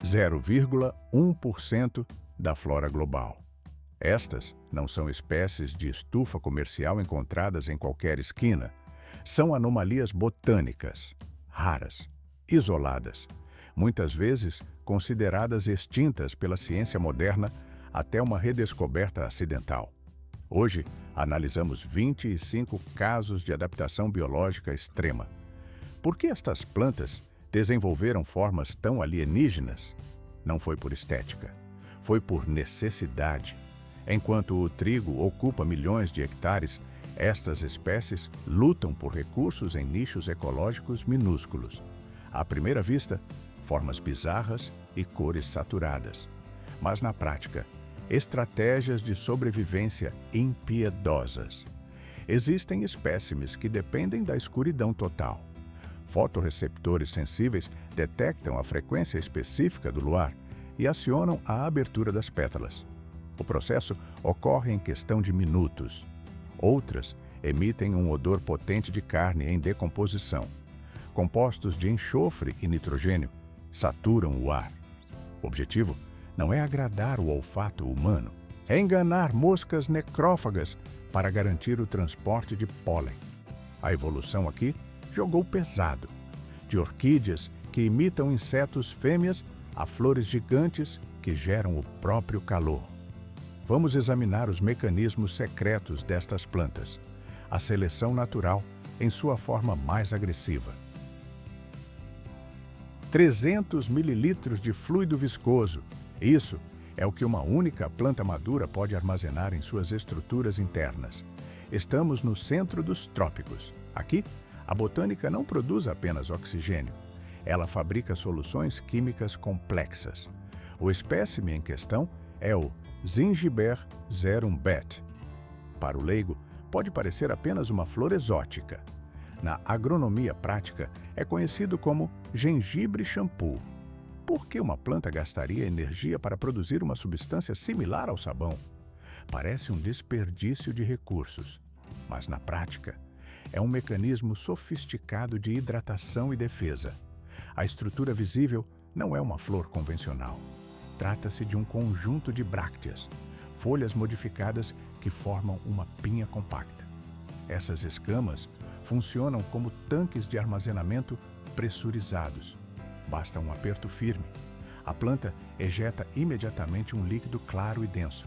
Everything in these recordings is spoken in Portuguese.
0,1% da flora global. Estas não são espécies de estufa comercial encontradas em qualquer esquina. São anomalias botânicas, raras, isoladas, muitas vezes consideradas extintas pela ciência moderna até uma redescoberta acidental. Hoje, analisamos 25 casos de adaptação biológica extrema. Por que estas plantas desenvolveram formas tão alienígenas? Não foi por estética, foi por necessidade. Enquanto o trigo ocupa milhões de hectares, estas espécies lutam por recursos em nichos ecológicos minúsculos. À primeira vista, formas bizarras e cores saturadas. Mas na prática, estratégias de sobrevivência impiedosas. Existem espécimes que dependem da escuridão total. Fotorreceptores sensíveis detectam a frequência específica do luar e acionam a abertura das pétalas. O processo ocorre em questão de minutos. Outras emitem um odor potente de carne em decomposição. Compostos de enxofre e nitrogênio saturam o ar. O objetivo não é agradar o olfato humano, é enganar moscas necrófagas para garantir o transporte de pólen. A evolução aqui jogou pesado. De orquídeas que imitam insetos fêmeas a flores gigantes que geram o próprio calor. Vamos examinar os mecanismos secretos destas plantas, a seleção natural em sua forma mais agressiva. 300 mililitros de fluido viscoso. Isso é o que uma única planta madura pode armazenar em suas estruturas internas. Estamos no centro dos trópicos. Aqui, a botânica não produz apenas oxigênio. Ela fabrica soluções químicas complexas. O espécime em questão é o Zingiber zerumbet. Para o leigo, pode parecer apenas uma flor exótica. Na agronomia prática, é conhecido como gengibre shampoo. Por que uma planta gastaria energia para produzir uma substância similar ao sabão? Parece um desperdício de recursos, mas na prática, é um mecanismo sofisticado de hidratação e defesa. A estrutura visível não é uma flor convencional. Trata-se de um conjunto de brácteas, folhas modificadas que formam uma pinha compacta. Essas escamas funcionam como tanques de armazenamento pressurizados. Basta um aperto firme. A planta ejeta imediatamente um líquido claro e denso.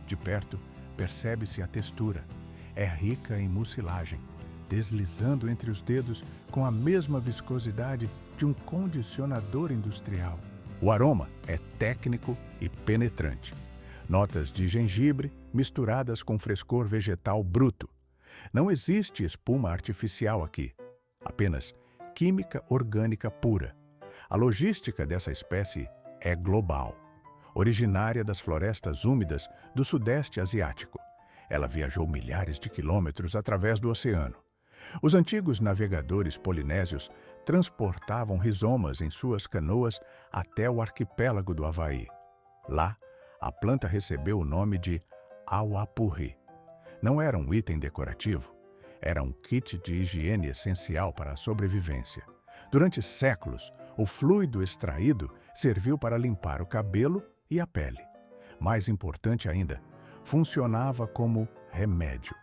De perto, percebe-se a textura. É rica em mucilagem, deslizando entre os dedos com a mesma viscosidade de um condicionador industrial. O aroma é técnico e penetrante. Notas de gengibre misturadas com frescor vegetal bruto. Não existe espuma artificial aqui, apenas química orgânica pura. A logística dessa espécie é global, originária das florestas úmidas do Sudeste Asiático. Ela viajou milhares de quilômetros através do oceano. Os antigos navegadores polinésios transportavam rizomas em suas canoas até o arquipélago do Havaí. Lá, a planta recebeu o nome de auapurri. Não era um item decorativo, era um kit de higiene essencial para a sobrevivência. Durante séculos, o fluido extraído serviu para limpar o cabelo e a pele. Mais importante ainda, funcionava como remédio.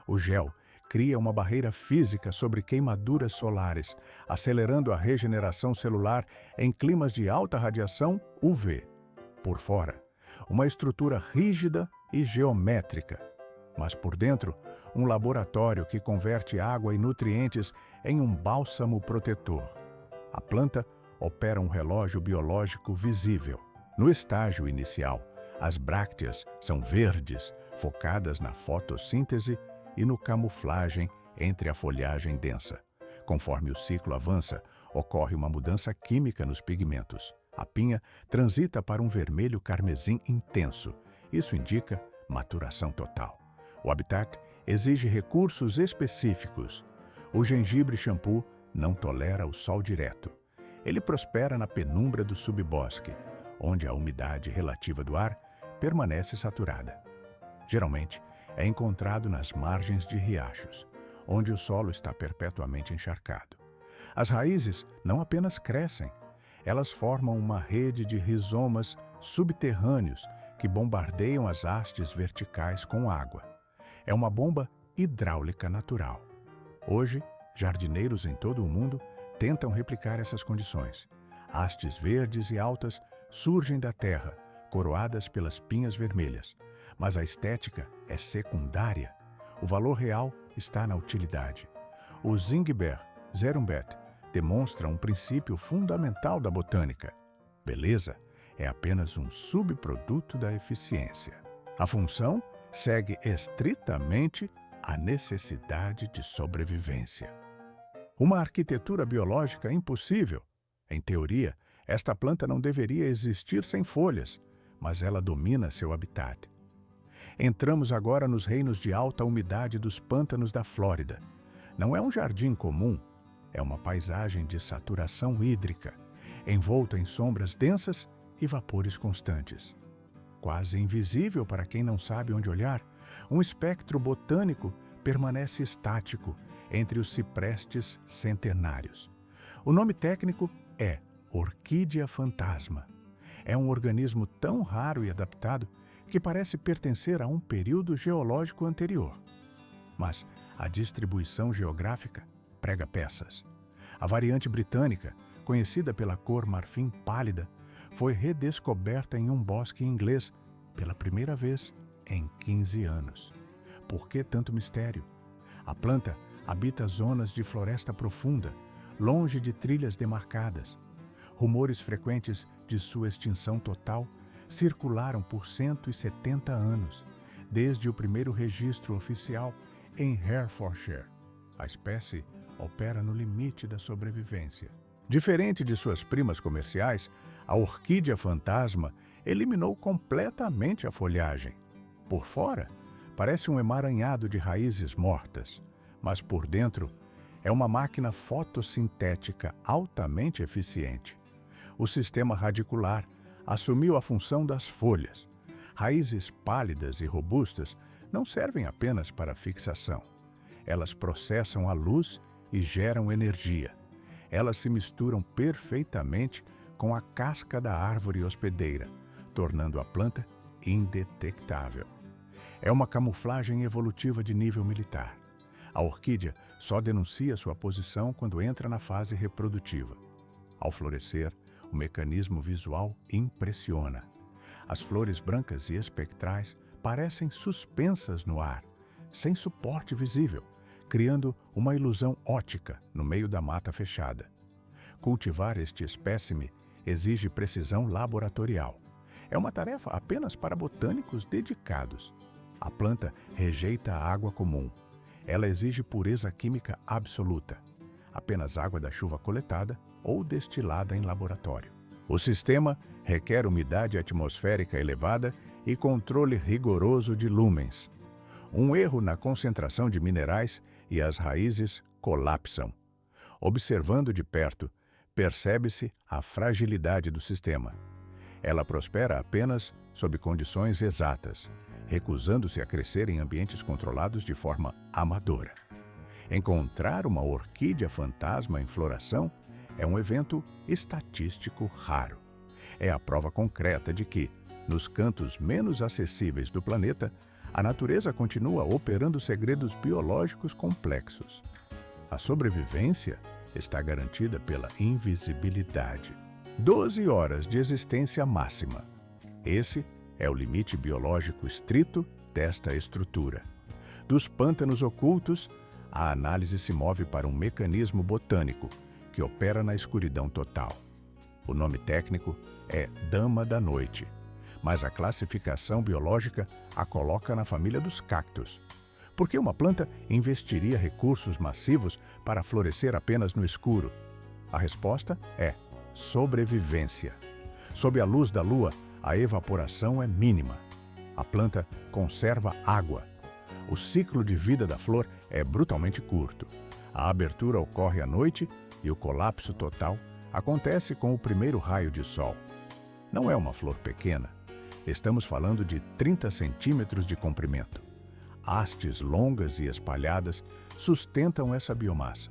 O gel cria uma barreira física sobre queimaduras solares, acelerando a regeneração celular em climas de alta radiação UV. Por fora, uma estrutura rígida e geométrica, mas por dentro, um laboratório que converte água e nutrientes em um bálsamo protetor. A planta opera um relógio biológico visível. No estágio inicial, as brácteas são verdes, focadas na fotossíntese e no camuflagem entre a folhagem densa. Conforme o ciclo avança, ocorre uma mudança química nos pigmentos. A pinha transita para um vermelho carmesim intenso. Isso indica maturação total. O habitat exige recursos específicos. O gengibre shampoo não tolera o sol direto. Ele prospera na penumbra do subbosque, onde a umidade relativa do ar permanece saturada. Geralmente, é encontrado nas margens de riachos, onde o solo está perpetuamente encharcado. As raízes não apenas crescem, Elas formam uma rede de rizomas subterrâneos que bombardeiam as hastes verticais com água. É uma bomba hidráulica natural. Hoje, jardineiros em todo o mundo tentam replicar essas condições. Hastes verdes e altas surgem da terra, coroadas pelas pinhas vermelhas. Mas a estética é secundária. O valor real está na utilidade. O Zingibert Zerumbet demonstra um princípio fundamental da botânica. Beleza é apenas um subproduto da eficiência. A função segue estritamente a necessidade de sobrevivência. Uma arquitetura biológica impossível. Em teoria, esta planta não deveria existir sem folhas, mas ela domina seu habitat. Entramos agora nos reinos de alta umidade dos pântanos da Flórida. Não é um jardim comum, é uma paisagem de saturação hídrica, envolta em sombras densas e vapores constantes. Quase invisível para quem não sabe onde olhar, um espectro botânico permanece estático entre os ciprestes centenários. O nome técnico é orquídea fantasma. É um organismo tão raro e adaptado que parece pertencer a um período geológico anterior. Mas a distribuição geográfica prega peças. A variante britânica, conhecida pela cor marfim pálida, foi redescoberta em um bosque inglês pela primeira vez em 15 anos. Por que tanto mistério? A planta habita zonas de floresta profunda, longe de trilhas demarcadas. Rumores frequentes de sua extinção total circularam por 170 anos, desde o primeiro registro oficial em Herefordshire. A espécie opera no limite da sobrevivência. Diferente de suas primas comerciais, a orquídea fantasma eliminou completamente a folhagem. Por fora, parece um emaranhado de raízes mortas, mas por dentro é uma máquina fotossintética altamente eficiente. O sistema radicular assumiu a função das folhas. Raízes pálidas e robustas não servem apenas para fixação. Elas processam a luz e geram energia. Elas se misturam perfeitamente com a casca da árvore hospedeira, tornando a planta indetectável. É uma camuflagem evolutiva de nível militar. A orquídea só denuncia sua posição quando entra na fase reprodutiva. Ao florescer, o mecanismo visual impressiona. As flores brancas e espectrais parecem suspensas no ar, sem suporte visível, criando uma ilusão óptica no meio da mata fechada. Cultivar este espécime exige precisão laboratorial. É uma tarefa apenas para botânicos dedicados. A planta rejeita a água comum. Ela exige pureza química absoluta. Apenas água da chuva coletada ou destilada em laboratório. O sistema requer umidade atmosférica elevada e controle rigoroso de lúmens. Um erro na concentração de minerais e as raízes colapsam. Observando de perto, percebe-se a fragilidade do sistema. Ela prospera apenas sob condições exatas, recusando-se a crescer em ambientes controlados de forma amadora. Encontrar uma orquídea fantasma em floração é um evento estatístico raro. É a prova concreta de que, nos cantos menos acessíveis do planeta, a natureza continua operando segredos biológicos complexos. A sobrevivência está garantida pela invisibilidade. 12 horas de existência máxima. Esse é o limite biológico estrito desta estrutura. Dos pântanos ocultos, a análise se move para um mecanismo botânico que opera na escuridão total. O nome técnico é dama da noite, mas a classificação biológica a coloca na família dos cactos. Por que uma planta investiria recursos massivos para florescer apenas no escuro? A resposta é sobrevivência. Sob a luz da lua, a evaporação é mínima. A planta conserva água. O ciclo de vida da flor é brutalmente curto. A abertura ocorre à noite e o colapso total acontece com o primeiro raio de sol. Não é uma flor pequena. Estamos falando de 30 centímetros de comprimento. Hastes longas e espalhadas sustentam essa biomassa.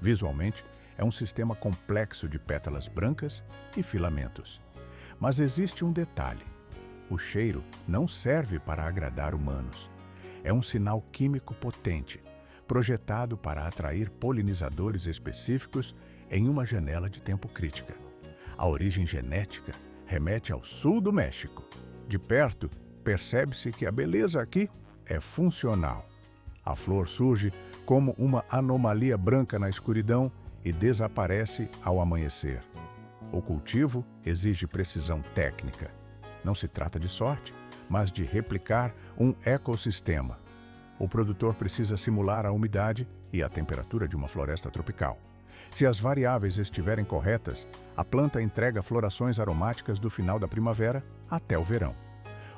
Visualmente, É um sistema complexo de pétalas brancas e filamentos. Mas existe um detalhe: o cheiro não serve para agradar humanos. É um sinal químico potente, projetado para atrair polinizadores específicos em uma janela de tempo crítica. A origem genética remete ao sul do México. De perto, percebe-se que a beleza aqui é funcional. A flor surge como uma anomalia branca na escuridão e desaparece ao amanhecer. O cultivo exige precisão técnica. Não se trata de sorte, mas de replicar um ecossistema. O produtor precisa simular a umidade e a temperatura de uma floresta tropical. Se as variáveis estiverem corretas, a planta entrega florações aromáticas do final da primavera até o verão.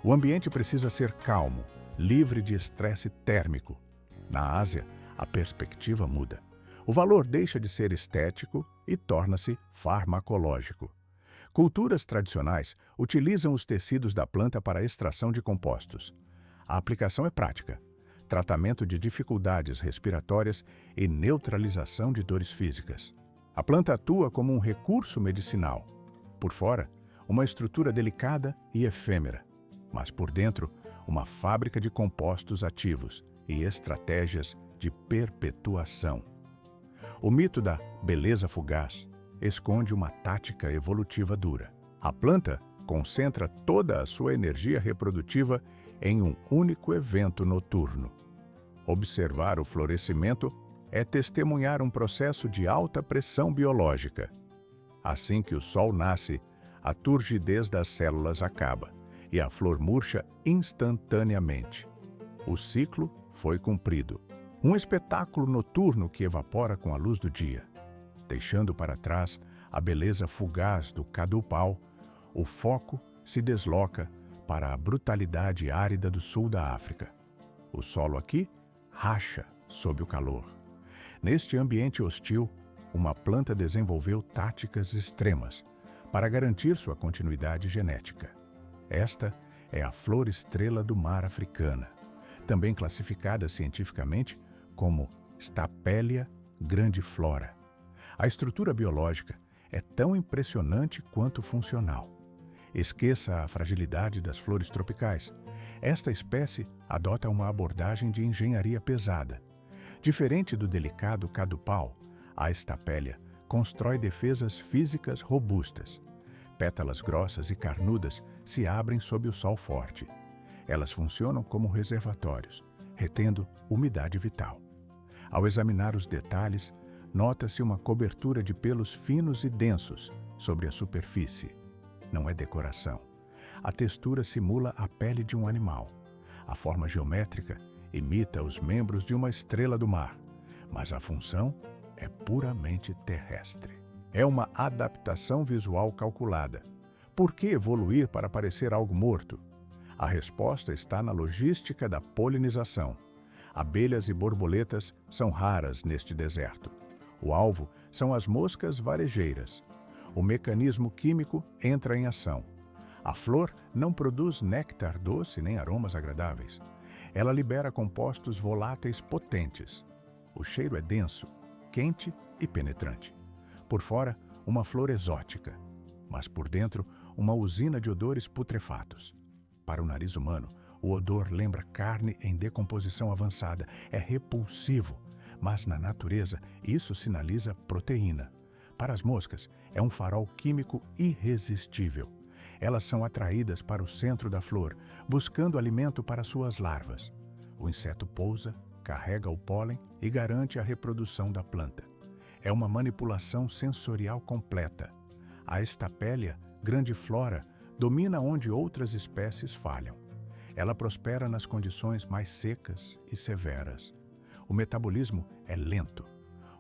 O ambiente precisa ser calmo, livre de estresse térmico. Na Ásia, a perspectiva muda. O valor deixa de ser estético e torna-se farmacológico. Culturas tradicionais utilizam os tecidos da planta para a extração de compostos. A aplicação é prática: tratamento de dificuldades respiratórias e neutralização de dores físicas. A planta atua como um recurso medicinal. Por fora, uma estrutura delicada e efêmera, mas por dentro, uma fábrica de compostos ativos e estratégias de perpetuação. O mito da beleza fugaz esconde uma tática evolutiva dura. A planta concentra toda a sua energia reprodutiva em um único evento noturno. Observar o florescimento é testemunhar um processo de alta pressão biológica. Assim que o sol nasce, a turgidez das células acaba e a flor murcha instantaneamente. O ciclo foi cumprido. Um espetáculo noturno que evapora com a luz do dia. Deixando para trás a beleza fugaz do cadupau, o foco se desloca para a brutalidade árida do sul da África. O solo aqui racha sob o calor. Neste ambiente hostil, uma planta desenvolveu táticas extremas para garantir sua continuidade genética. Esta é a flor estrela do mar africana, também classificada cientificamente como Stapelia grandiflora. A estrutura biológica é tão impressionante quanto funcional. Esqueça a fragilidade das flores tropicais. Esta espécie adota uma abordagem de engenharia pesada. Diferente do delicado cadupau, a Stapelia constrói defesas físicas robustas. Pétalas grossas e carnudas se abrem sob o sol forte. Elas funcionam como reservatórios, retendo umidade vital. Ao examinar os detalhes, nota-se uma cobertura de pelos finos e densos sobre a superfície. Não é decoração. A textura simula a pele de um animal. A forma geométrica imita os membros de uma estrela do mar, mas a função é puramente terrestre. É uma adaptação visual calculada. Por que evoluir para parecer algo morto? A resposta está na logística da polinização. Abelhas e borboletas são raras neste deserto. O alvo são as moscas varejeiras. O mecanismo químico entra em ação. A flor não produz néctar doce nem aromas agradáveis. Ela libera compostos voláteis potentes. O cheiro é denso, quente e penetrante. Por fora, uma flor exótica, mas por dentro, uma usina de odores putrefatos. Para o nariz humano, o odor lembra carne em decomposição avançada. É repulsivo, mas na natureza isso sinaliza proteína. Para as moscas, é um farol químico irresistível. Elas são atraídas para o centro da flor, buscando alimento para suas larvas. O inseto pousa, carrega o pólen e garante a reprodução da planta. É uma manipulação sensorial completa. A Stapelia grandiflora domina onde outras espécies falham. Ela prospera nas condições mais secas e severas. O metabolismo é lento.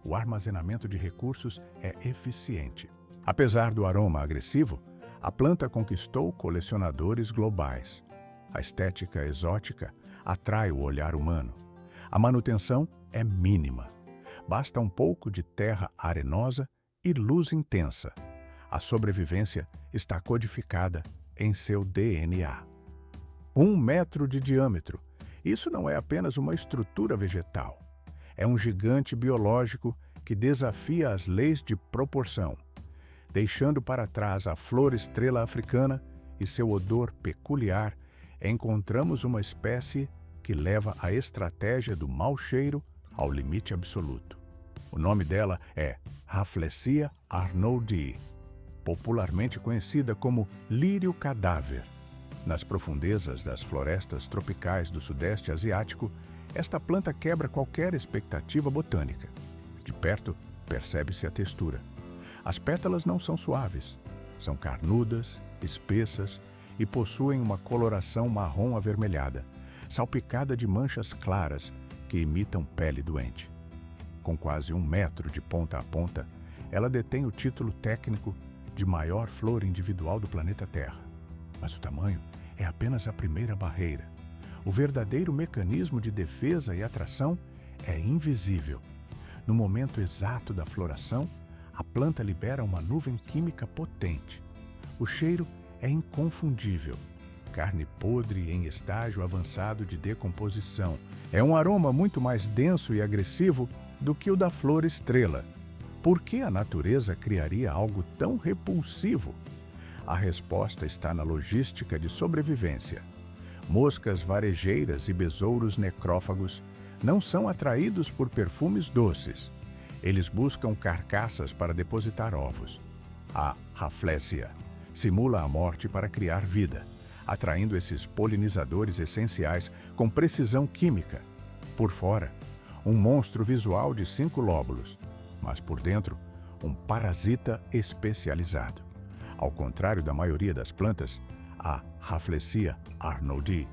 O armazenamento de recursos é eficiente. Apesar do aroma agressivo, a planta conquistou colecionadores globais. A estética exótica atrai o olhar humano. A manutenção é mínima. Basta um pouco de terra arenosa e luz intensa. A sobrevivência está codificada em seu DNA. 1 metro de diâmetro. Isso não é apenas uma estrutura vegetal. É um gigante biológico que desafia as leis de proporção. Deixando para trás a flor estrela africana e seu odor peculiar, encontramos uma espécie que leva a estratégia do mau cheiro ao limite absoluto. O nome dela é Rafflesia arnoldii, popularmente conhecida como lírio cadáver. Nas profundezas das florestas tropicais do Sudeste Asiático, esta planta quebra qualquer expectativa botânica. De perto, percebe-se a textura. As pétalas não são suaves, são carnudas, espessas e possuem uma coloração marrom avermelhada, salpicada de manchas claras que imitam pele doente. Com quase 1 metro de ponta a ponta, ela detém o título técnico de maior flor individual do planeta Terra. Mas o tamanho é apenas a primeira barreira. O verdadeiro mecanismo de defesa e atração é invisível. No momento exato da floração, a planta libera uma nuvem química potente. O cheiro é inconfundível. Carne podre em estágio avançado de decomposição. É um aroma muito mais denso e agressivo do que o da flor estrela. Por que a natureza criaria algo tão repulsivo? A resposta está na logística de sobrevivência. Moscas varejeiras e besouros necrófagos não são atraídos por perfumes doces. Eles buscam carcaças para depositar ovos. A Rafflesia simula a morte para criar vida, atraindo esses polinizadores essenciais com precisão química. Por fora, um monstro visual de 5 lóbulos, mas por dentro, um parasita especializado. Ao contrário da maioria das plantas, a Rafflesia arnoldii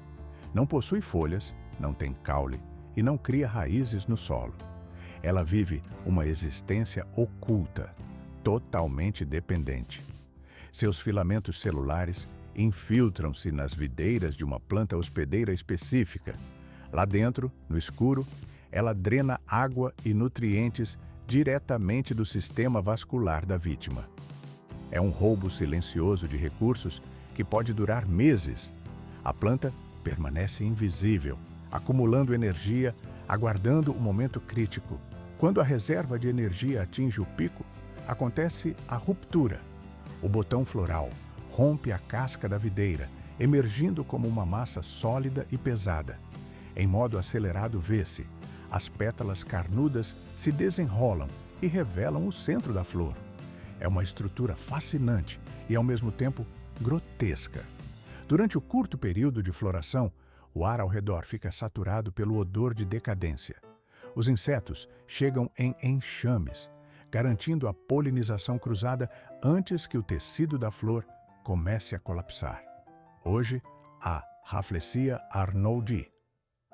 não possui folhas, não tem caule e não cria raízes no solo. Ela vive uma existência oculta, totalmente dependente. Seus filamentos celulares infiltram-se nas videiras de uma planta hospedeira específica. Lá dentro, no escuro, ela drena água e nutrientes diretamente do sistema vascular da vítima. É um roubo silencioso de recursos que pode durar meses. A planta permanece invisível, acumulando energia, aguardando o momento crítico. Quando a reserva de energia atinge o pico, acontece a ruptura. O botão floral rompe a casca da videira, emergindo como uma massa sólida e pesada. Em modo acelerado vê-se, as pétalas carnudas se desenrolam e revelam o centro da flor. É uma estrutura fascinante e, ao mesmo tempo, grotesca. Durante o curto período de floração, o ar ao redor fica saturado pelo odor de decadência. Os insetos chegam em enxames, garantindo a polinização cruzada antes que o tecido da flor comece a colapsar. Hoje, a Rafflesia arnoldii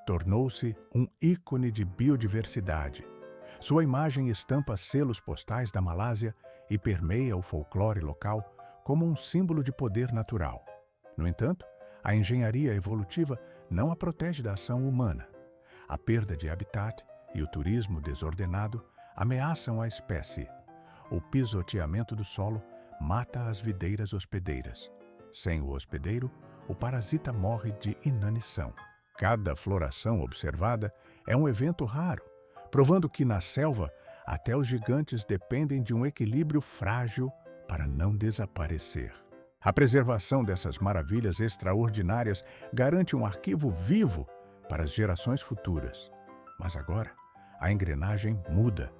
tornou-se um ícone de biodiversidade. Sua imagem estampa selos postais da Malásia e permeia o folclore local como um símbolo de poder natural. No entanto, a engenharia evolutiva não a protege da ação humana. A perda de habitat e o turismo desordenado ameaçam a espécie. O pisoteamento do solo mata as videiras hospedeiras. Sem o hospedeiro, o parasita morre de inanição. Cada floração observada é um evento raro, provando que na selva até os gigantes dependem de um equilíbrio frágil para não desaparecer. A preservação dessas maravilhas extraordinárias garante um arquivo vivo para as gerações futuras. Mas agora, a engrenagem muda.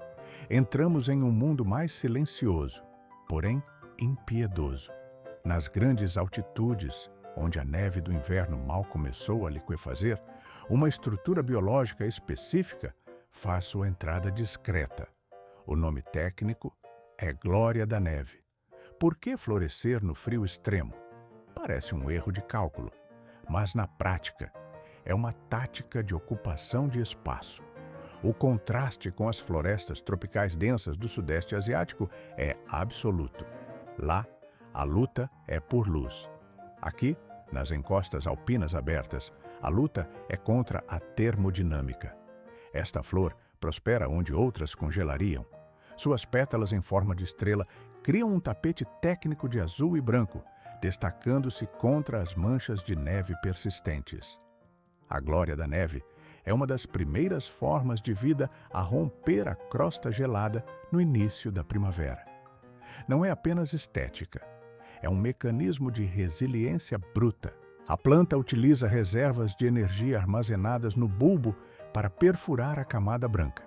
Entramos em um mundo mais silencioso, porém impiedoso. Nas grandes altitudes, onde a neve do inverno mal começou a liquefazer, uma estrutura biológica específica faz sua entrada discreta. O nome técnico é glória da neve. Por que florescer no frio extremo? Parece um erro de cálculo, mas na prática é uma tática de ocupação de espaço. O contraste com as florestas tropicais densas do Sudeste Asiático é absoluto. Lá, a luta é por luz. Aqui, nas encostas alpinas abertas, a luta é contra a termodinâmica. Esta flor prospera onde outras congelariam. Suas pétalas em forma de estrela criam um tapete técnico de azul e branco, destacando-se contra as manchas de neve persistentes. A glória da neve É uma das primeiras formas de vida a romper a crosta gelada no início da primavera. Não é apenas estética, é um mecanismo de resiliência bruta. A planta utiliza reservas de energia armazenadas no bulbo para perfurar a camada branca.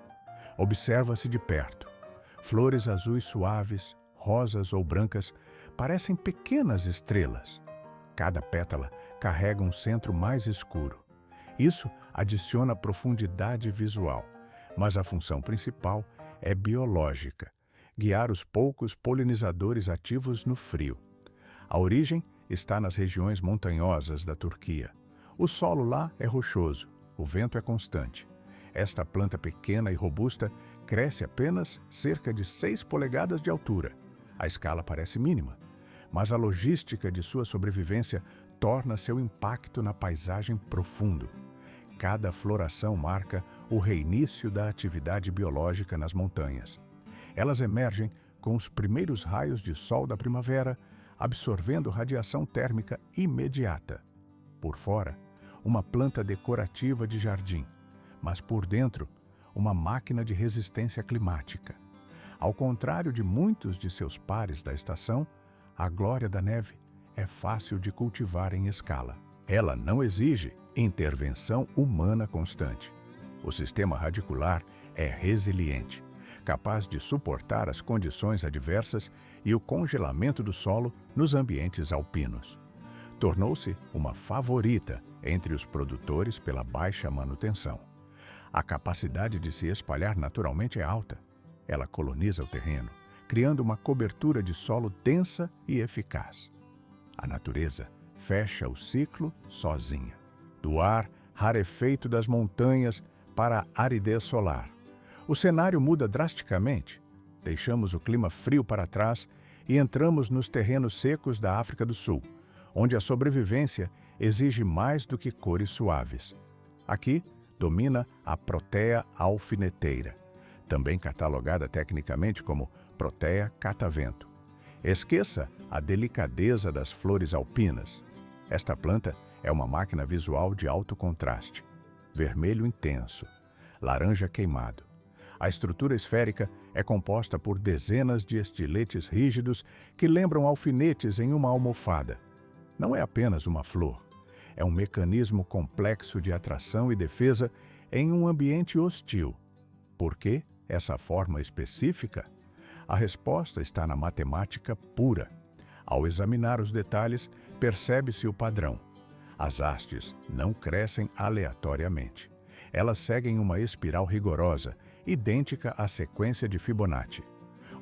Observa-se de perto. Flores azuis suaves, rosas ou brancas, parecem pequenas estrelas. Cada pétala carrega um centro mais escuro. Isso adiciona profundidade visual, mas a função principal é biológica: guiar os poucos polinizadores ativos no frio. A origem está nas regiões montanhosas da Turquia. O solo lá é rochoso, o vento é constante. Esta planta pequena e robusta cresce apenas cerca de 6 polegadas de altura. A escala parece mínima, mas a logística de sua sobrevivência torna seu impacto na paisagem profundo. Cada floração marca o reinício da atividade biológica nas montanhas. Elas emergem com os primeiros raios de sol da primavera, absorvendo radiação térmica imediata. Por fora, uma planta decorativa de jardim, mas por dentro, uma máquina de resistência climática. Ao contrário de muitos de seus pares da estação, a glória da neve é fácil de cultivar em escala. Ela não exige intervenção humana constante. O sistema radicular é resiliente, capaz de suportar as condições adversas e o congelamento do solo nos ambientes alpinos. Tornou-se uma favorita entre os produtores pela baixa manutenção. A capacidade de se espalhar naturalmente é alta. Ela coloniza o terreno, criando uma cobertura de solo densa e eficaz. A natureza fecha o ciclo sozinha. Do ar rarefeito das montanhas para a aridez solar. O cenário muda drasticamente. Deixamos o clima frio para trás e entramos nos terrenos secos da África do Sul, onde a sobrevivência exige mais do que cores suaves. Aqui domina a Protea alfineteira, também catalogada tecnicamente como Protea catavento. Esqueça a delicadeza das flores alpinas. Esta planta é uma máquina visual de alto contraste. Vermelho intenso, laranja queimado. A estrutura esférica é composta por dezenas de estiletes rígidos que lembram alfinetes em uma almofada. Não é apenas uma flor. É um mecanismo complexo de atração e defesa em um ambiente hostil. Por que essa forma específica? A resposta está na matemática pura. Ao examinar os detalhes, percebe-se o padrão. As hastes não crescem aleatoriamente. Elas seguem uma espiral rigorosa, idêntica à sequência de Fibonacci.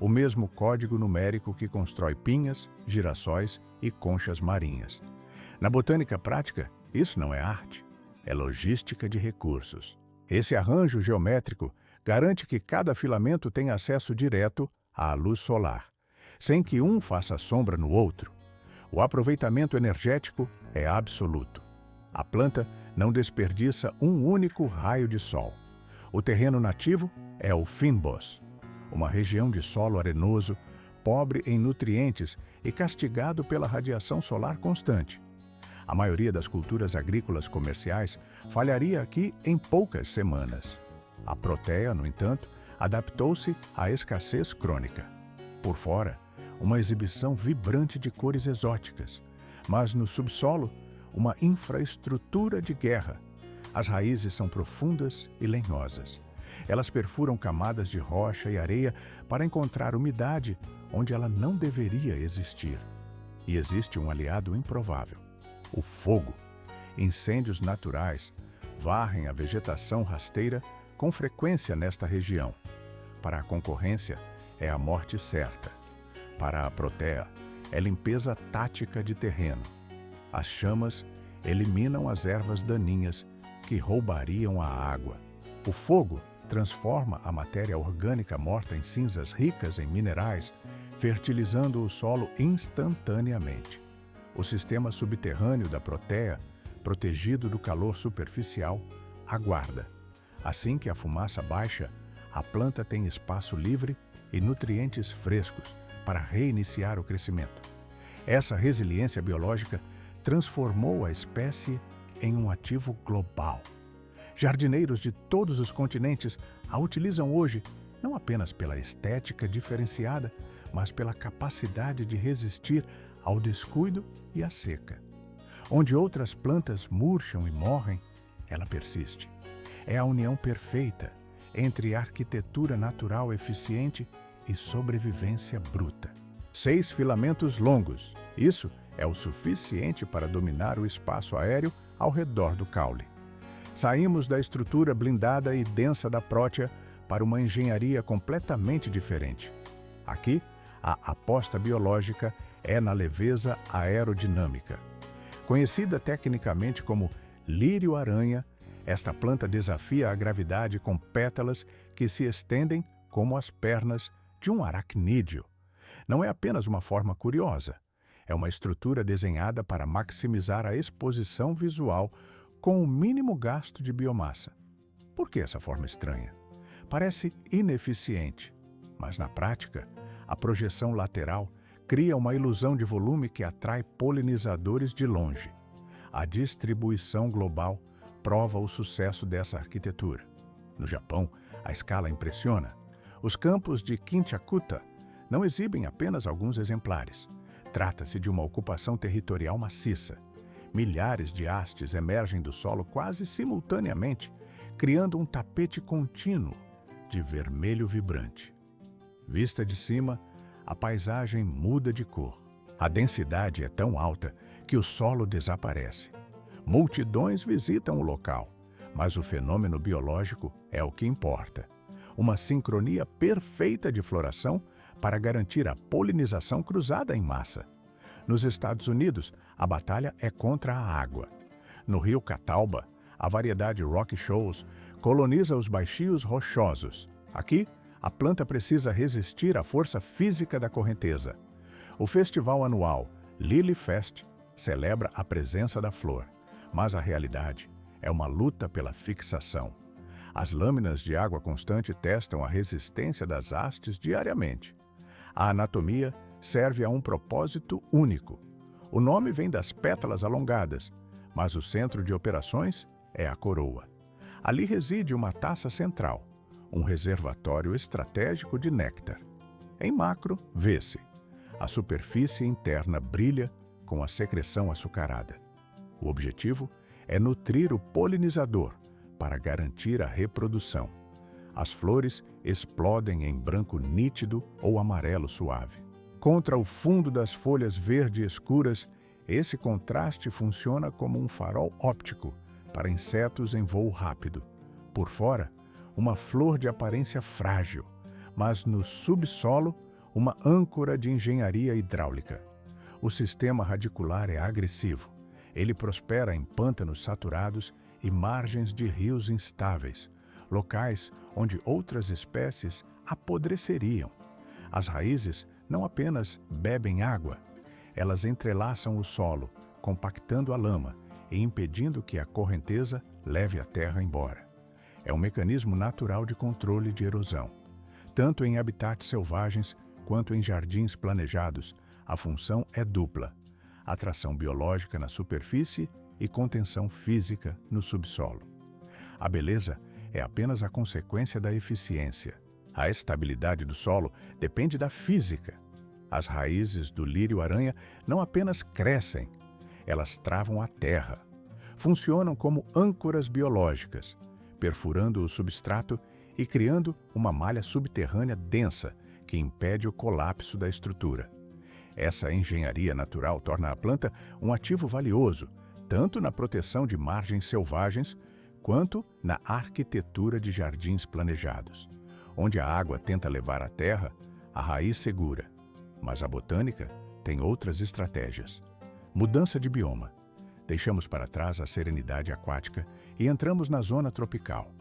O mesmo código numérico que constrói pinhas, girassóis e conchas marinhas. Na botânica prática, isso não é arte, é logística de recursos. Esse arranjo geométrico garante que cada filamento tenha acesso direto à luz solar, sem que um faça sombra no outro. O aproveitamento energético é absoluto. A planta não desperdiça um único raio de sol. O terreno nativo é o fynbos, uma região de solo arenoso, pobre em nutrientes e castigado pela radiação solar constante. A maioria das culturas agrícolas comerciais falharia aqui em poucas semanas. A Protea, no entanto, adaptou-se à escassez crônica. Por fora, uma exibição vibrante de cores exóticas, mas no subsolo, uma infraestrutura de guerra. As raízes são profundas e lenhosas. Elas perfuram camadas de rocha e areia para encontrar umidade onde ela não deveria existir. E existe um aliado improvável: o fogo. Incêndios naturais varrem a vegetação rasteira com frequência nesta região. Para a concorrência, é a morte certa. Para a Protea, é limpeza tática de terreno. As chamas eliminam as ervas daninhas que roubariam a água. O fogo transforma a matéria orgânica morta em cinzas ricas em minerais, fertilizando o solo instantaneamente. O sistema subterrâneo da Protea, protegido do calor superficial, aguarda. Assim que a fumaça baixa, a planta tem espaço livre e nutrientes frescos para reiniciar o crescimento. Essa resiliência biológica transformou a espécie em um ativo global. Jardineiros de todos os continentes a utilizam hoje não apenas pela estética diferenciada, mas pela capacidade de resistir ao descuido e à seca. Onde outras plantas murcham e morrem, ela persiste. É a união perfeita entre arquitetura natural eficiente e sobrevivência bruta. 6 filamentos longos. Isso é o suficiente para dominar o espaço aéreo ao redor do caule. Saímos da estrutura blindada e densa da prótea para uma engenharia completamente diferente. Aqui, a aposta biológica é na leveza aerodinâmica. Conhecida tecnicamente como lírio-aranha, esta planta desafia a gravidade com pétalas que se estendem como as pernas de um aracnídeo. Não é apenas uma forma curiosa, é uma estrutura desenhada para maximizar a exposição visual com o mínimo gasto de biomassa. Por que essa forma estranha? Parece ineficiente, mas na prática, a projeção lateral cria uma ilusão de volume que atrai polinizadores de longe. A distribuição global prova o sucesso dessa arquitetura. No Japão, a escala impressiona. Os campos de Kinchakuta não exibem apenas alguns exemplares. Trata-se de uma ocupação territorial maciça. Milhares de hastes emergem do solo quase simultaneamente, criando um tapete contínuo de vermelho vibrante. Vista de cima, a paisagem muda de cor. A densidade é tão alta que o solo desaparece. Multidões visitam o local, mas o fenômeno biológico é o que importa. Uma sincronia perfeita de floração para garantir a polinização cruzada em massa. Nos Estados Unidos, a batalha é contra a água. No rio Catawba, a variedade Rock Shoals coloniza os baixios rochosos. Aqui, a planta precisa resistir à força física da correnteza. O festival anual Lily Fest celebra a presença da flor, mas a realidade é uma luta pela fixação. As lâminas de água constante testam a resistência das hastes diariamente. A anatomia serve a um propósito único. O nome vem das pétalas alongadas, mas o centro de operações é a coroa. Ali reside uma taça central, um reservatório estratégico de néctar. Em macro, vê-se. A superfície interna brilha com a secreção açucarada. O objetivo é nutrir o polinizador para garantir a reprodução. As flores explodem em branco nítido ou amarelo suave. Contra o fundo das folhas verde escuras, esse contraste funciona como um farol óptico para insetos em voo rápido. Por fora, uma flor de aparência frágil, mas no subsolo, uma âncora de engenharia hidráulica. O sistema radicular é agressivo. Ele prospera em pântanos saturados e margens de rios instáveis, locais onde outras espécies apodreceriam. As raízes não apenas bebem água, elas entrelaçam o solo, compactando a lama e impedindo que a correnteza leve a terra embora. É um mecanismo natural de controle de erosão. Tanto em habitats selvagens quanto em jardins planejados, a função é dupla: atração biológica na superfície e contenção física no subsolo. A beleza é apenas a consequência da eficiência. A estabilidade do solo depende da física. As raízes do lírio-aranha não apenas crescem, elas travam a terra. Funcionam como âncoras biológicas, perfurando o substrato e criando uma malha subterrânea densa que impede o colapso da estrutura. Essa engenharia natural torna a planta um ativo valioso, tanto na proteção de margens selvagens, quanto na arquitetura de jardins planejados. Onde a água tenta levar a terra, a raiz segura. Mas a botânica tem outras estratégias. Mudança de bioma. Deixamos para trás a serenidade aquática e entramos na zona tropical.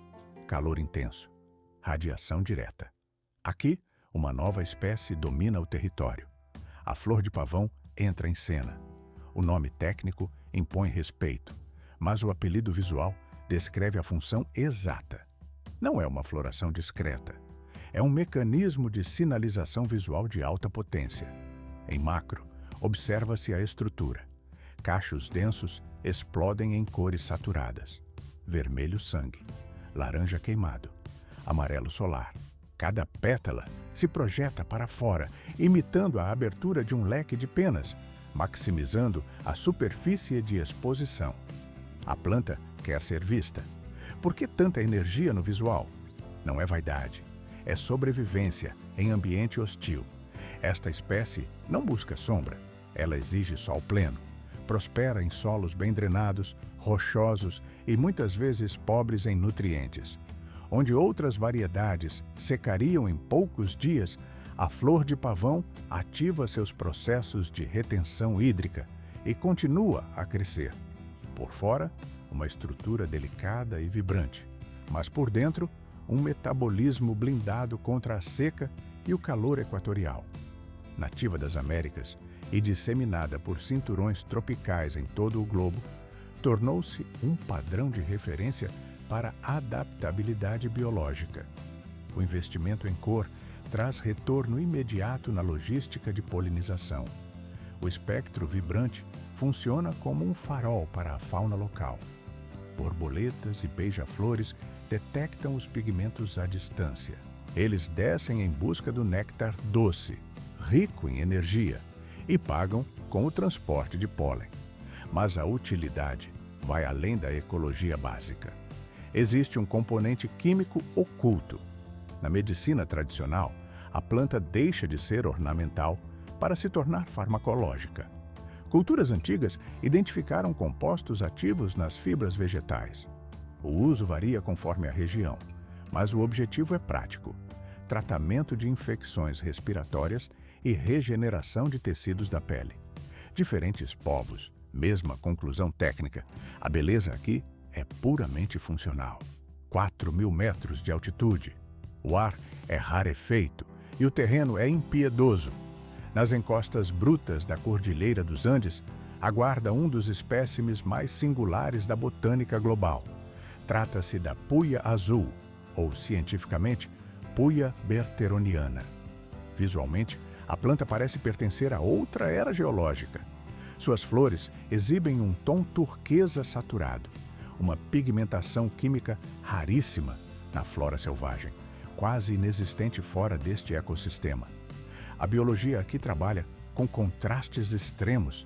Calor intenso. Radiação direta. Aqui, uma nova espécie domina o território. A flor de pavão entra em cena. O nome técnico impõe respeito, mas o apelido visual descreve a função exata. Não é uma floração discreta. É um mecanismo de sinalização visual de alta potência. Em macro, observa-se a estrutura. Cachos densos explodem em cores saturadas. vermelho sangue, laranja queimado, amarelo solar. Cada pétala se projeta para fora, imitando a abertura de um leque de penas, maximizando a superfície de exposição. A planta quer ser vista. Por que tanta energia no visual? Não é vaidade, é sobrevivência em ambiente hostil. Esta espécie não busca sombra, ela exige sol pleno. Prospera em solos bem drenados, rochosos e muitas vezes pobres em nutrientes. Onde outras variedades secariam em poucos dias, a flor de pavão ativa seus processos de retenção hídrica e continua a crescer. Por fora, uma estrutura delicada e vibrante, mas por dentro, um metabolismo blindado contra a seca e o calor equatorial. Nativa das Américas e disseminada por cinturões tropicais em todo o globo, tornou-se um padrão de referência para a adaptabilidade biológica. O investimento em cor traz retorno imediato na logística de polinização. O espectro vibrante funciona como um farol para a fauna local. Borboletas e beija-flores detectam os pigmentos à distância. Eles descem em busca do néctar doce, rico em energia, e pagam com o transporte de pólen. Mas a utilidade vai além da ecologia básica. Existe um componente químico oculto. Na medicina tradicional, a planta deixa de ser ornamental para se tornar farmacológica. Culturas antigas identificaram compostos ativos nas fibras vegetais. O uso varia conforme a região, mas o objetivo é prático: tratamento de infecções respiratórias e regeneração de tecidos da pele. Diferentes povos, mesma conclusão técnica. A beleza aqui é puramente funcional. 4.000 metros de altitude. O ar é rarefeito e o terreno é impiedoso. Nas encostas brutas da Cordilheira dos Andes, aguarda um dos espécimes mais singulares da botânica global. Trata-se da puia azul, ou cientificamente, puia berteroniana. Visualmente, a planta parece pertencer a outra era geológica. Suas flores exibem um tom turquesa saturado, uma pigmentação química raríssima na flora selvagem, quase inexistente fora deste ecossistema. A biologia aqui trabalha com contrastes extremos.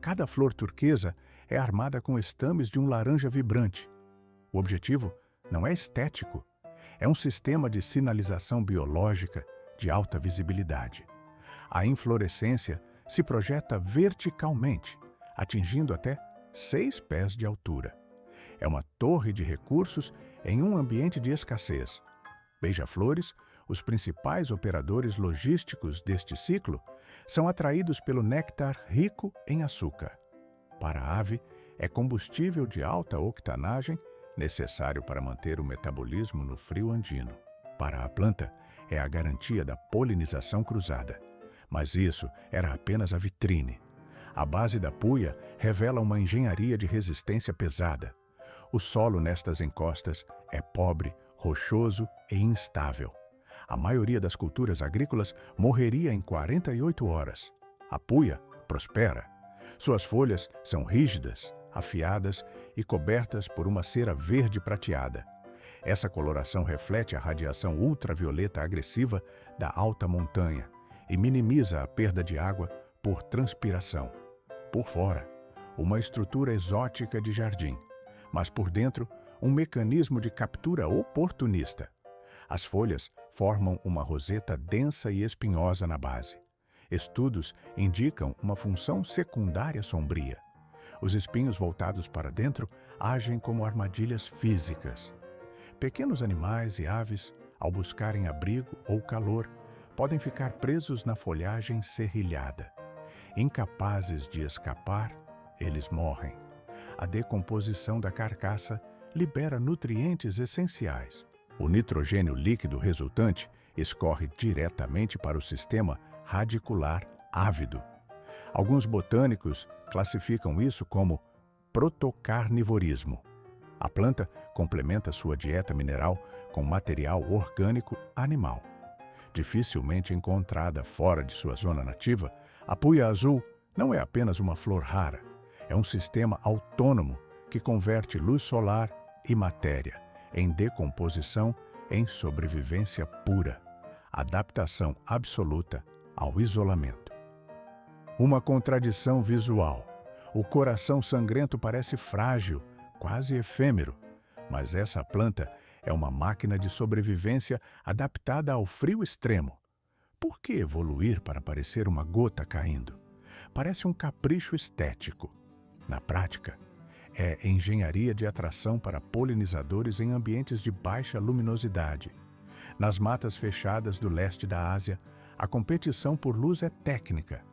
Cada flor turquesa é armada com estames de um laranja vibrante. O objetivo não é estético, é um sistema de sinalização biológica de alta visibilidade. A inflorescência se projeta verticalmente, atingindo até 6 pés de altura. É uma torre de recursos em um ambiente de escassez. Beija-flores, os principais operadores logísticos deste ciclo, são atraídos pelo néctar rico em açúcar. Para a ave, é combustível de alta octanagem, necessário para manter o metabolismo no frio andino. Para a planta, é a garantia da polinização cruzada. Mas isso era apenas a vitrine. A base da puia revela uma engenharia de resistência pesada. O solo nestas encostas é pobre, rochoso e instável. A maioria das culturas agrícolas morreria em 48 horas. A puia prospera. Suas folhas são rígidas, afiadas e cobertas por uma cera verde prateada. Essa coloração reflete a radiação ultravioleta agressiva da alta montanha e minimiza a perda de água por transpiração. Por fora, uma estrutura exótica de jardim, mas por dentro, um mecanismo de captura oportunista. As folhas formam uma roseta densa e espinhosa na base. Estudos indicam uma função secundária sombria. Os espinhos voltados para dentro agem como armadilhas físicas. Pequenos animais e aves, ao buscarem abrigo ou calor, podem ficar presos na folhagem serrilhada. Incapazes de escapar, eles morrem. A decomposição da carcaça libera nutrientes essenciais. O nitrogênio líquido resultante escorre diretamente para o sistema radicular ávido. Alguns botânicos classificam isso como protocarnivorismo. A planta complementa sua dieta mineral com material orgânico animal. Dificilmente encontrada fora de sua zona nativa, a puia azul não é apenas uma flor rara, é um sistema autônomo que converte luz solar e matéria, em decomposição, em sobrevivência pura, adaptação absoluta ao isolamento. Uma contradição visual. O coração sangrento parece frágil, quase efêmero, mas essa planta é uma máquina de sobrevivência adaptada ao frio extremo. Por que evoluir para parecer uma gota caindo? Parece um capricho estético. Na prática, é engenharia de atração para polinizadores em ambientes de baixa luminosidade. Nas matas fechadas do leste da Ásia, a competição por luz é técnica.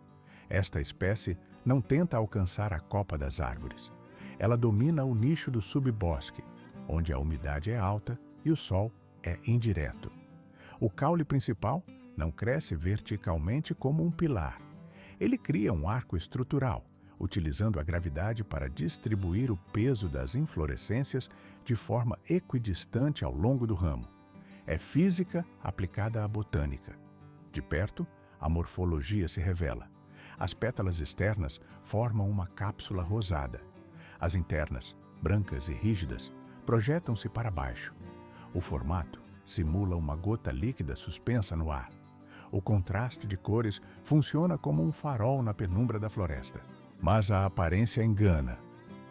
Esta espécie não tenta alcançar a copa das árvores. Ela domina o nicho do subbosque, onde a umidade é alta e o sol é indireto. O caule principal não cresce verticalmente como um pilar. Ele cria um arco estrutural, utilizando a gravidade para distribuir o peso das inflorescências de forma equidistante ao longo do ramo. É física aplicada à botânica. De perto, a morfologia se revela. As pétalas externas formam uma cápsula rosada. As internas, brancas e rígidas, projetam-se para baixo. O formato simula uma gota líquida suspensa no ar. O contraste de cores funciona como um farol na penumbra da floresta. Mas a aparência engana.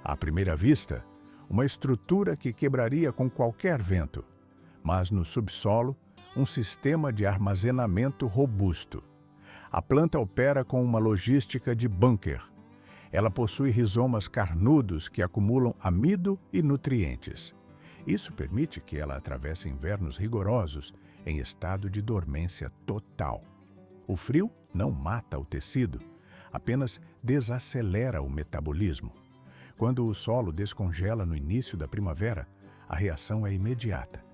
À primeira vista, uma estrutura que quebraria com qualquer vento. Mas no subsolo, um sistema de armazenamento robusto. A planta opera com uma logística de bunker. Ela possui rizomas carnudos que acumulam amido e nutrientes. Isso permite que ela atravesse invernos rigorosos em estado de dormência total. O frio não mata o tecido, apenas desacelera o metabolismo. Quando o solo descongela no início da primavera, a reação é imediata.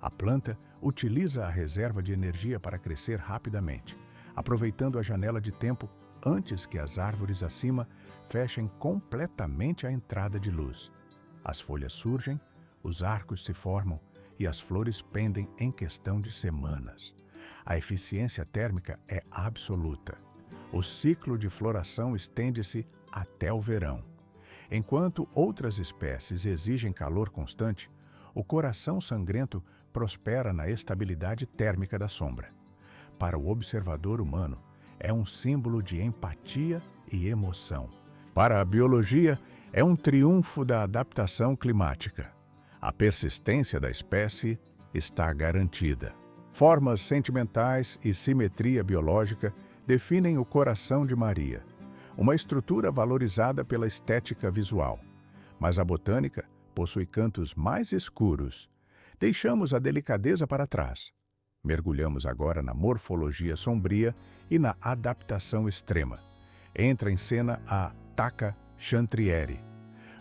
A planta utiliza a reserva de energia para crescer rapidamente, aproveitando a janela de tempo antes que as árvores acima fechem completamente a entrada de luz. As folhas surgem, os arcos se formam e as flores pendem em questão de semanas. A eficiência térmica é absoluta. O ciclo de floração estende-se até o verão. Enquanto outras espécies exigem calor constante, o coração sangrento prospera na estabilidade térmica da sombra. Para o observador humano, é um símbolo de empatia e emoção. Para a biologia, é um triunfo da adaptação climática. A persistência da espécie está garantida. Formas sentimentais e simetria biológica definem o coração de Maria, uma estrutura valorizada pela estética visual. Mas a botânica possui cantos mais escuros. Deixamos a delicadeza para trás. Mergulhamos agora na morfologia sombria e na adaptação extrema. Entra em cena a Taca chantrieri.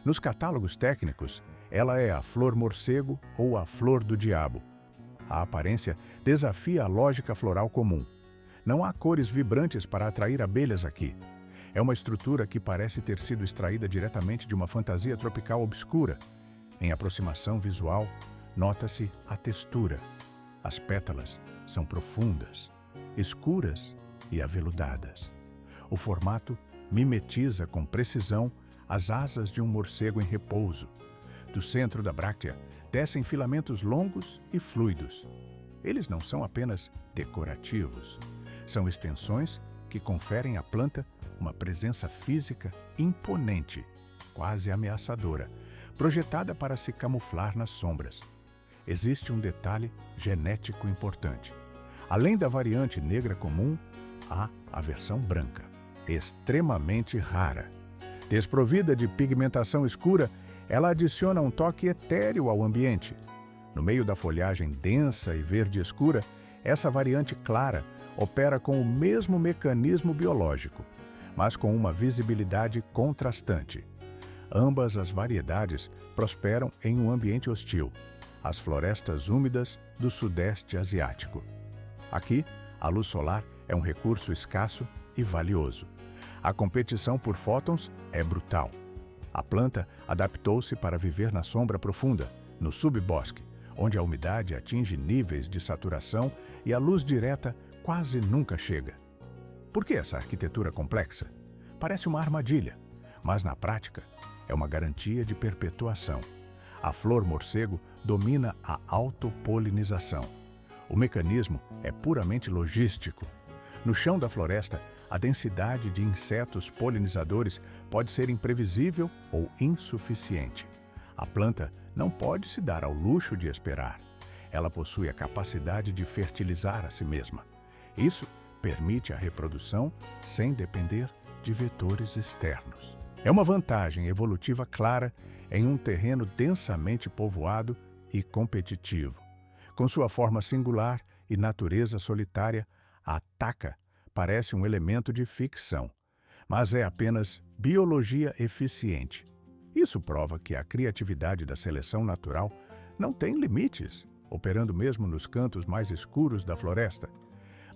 Nos catálogos técnicos, ela é a flor morcego ou a flor do diabo. A aparência desafia a lógica floral comum. Não há cores vibrantes para atrair abelhas aqui. É uma estrutura que parece ter sido extraída diretamente de uma fantasia tropical obscura. Em aproximação visual, nota-se a textura. As pétalas são profundas, escuras e aveludadas. O formato mimetiza com precisão as asas de um morcego em repouso. Do centro da bráctea descem filamentos longos e fluidos. Eles não são apenas decorativos. São extensões que conferem à planta uma presença física imponente, quase ameaçadora, projetada para se camuflar nas sombras. Existe um detalhe genético importante. Além da variante negra comum, há a versão branca, extremamente rara. Desprovida de pigmentação escura, ela adiciona um toque etéreo ao ambiente. No meio da folhagem densa e verde escura, essa variante clara opera com o mesmo mecanismo biológico, mas com uma visibilidade contrastante. Ambas as variedades prosperam em um ambiente hostil, as florestas úmidas do Sudeste Asiático. Aqui, a luz solar é um recurso escasso e valioso. A competição por fótons é brutal. A planta adaptou-se para viver na sombra profunda, no subbosque, onde a umidade atinge níveis de saturação e a luz direta quase nunca chega. Por que essa arquitetura complexa? Parece uma armadilha, mas na prática é uma garantia de perpetuação. A flor morcego domina a autopolinização. O mecanismo é puramente logístico. No chão da floresta, a densidade de insetos polinizadores pode ser imprevisível ou insuficiente. A planta não pode se dar ao luxo de esperar. Ela possui a capacidade de fertilizar a si mesma. Isso permite a reprodução sem depender de vetores externos. É uma vantagem evolutiva clara em um terreno densamente povoado e competitivo. Com sua forma singular e natureza solitária, a taca parece um elemento de ficção, mas é apenas biologia eficiente. Isso prova que a criatividade da seleção natural não tem limites, operando mesmo nos cantos mais escuros da floresta.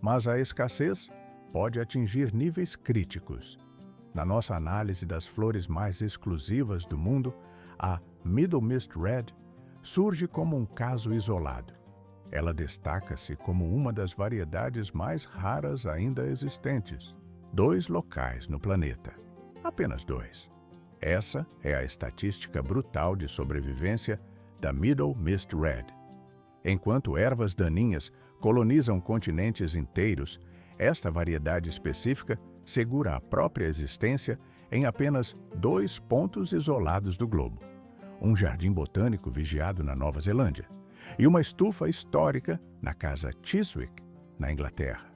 Mas a escassez pode atingir níveis críticos. Na nossa análise das flores mais exclusivas do mundo, a Middle Mist Red surge como um caso isolado. Ela destaca-se como uma das variedades mais raras ainda existentes. 2 locais no planeta. Apenas 2. Essa é a estatística brutal de sobrevivência da Middle Mist Red. Enquanto ervas daninhas colonizam continentes inteiros, esta variedade específica segura a própria existência em apenas 2 pontos isolados do globo. Um jardim botânico vigiado na Nova Zelândia e uma estufa histórica na Casa Chiswick, na Inglaterra.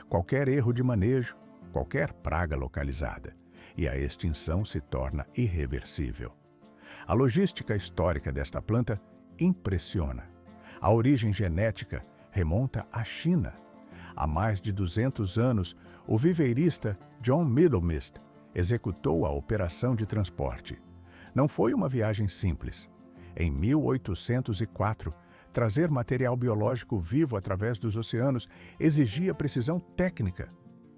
Qualquer erro de manejo, qualquer praga localizada, e a extinção se torna irreversível. A logística histórica desta planta impressiona. A origem genética remonta à China. Há mais de 200 anos, o viveirista John Middlemist executou a operação de transporte. Não foi uma viagem simples. Em 1804, trazer material biológico vivo através dos oceanos exigia precisão técnica.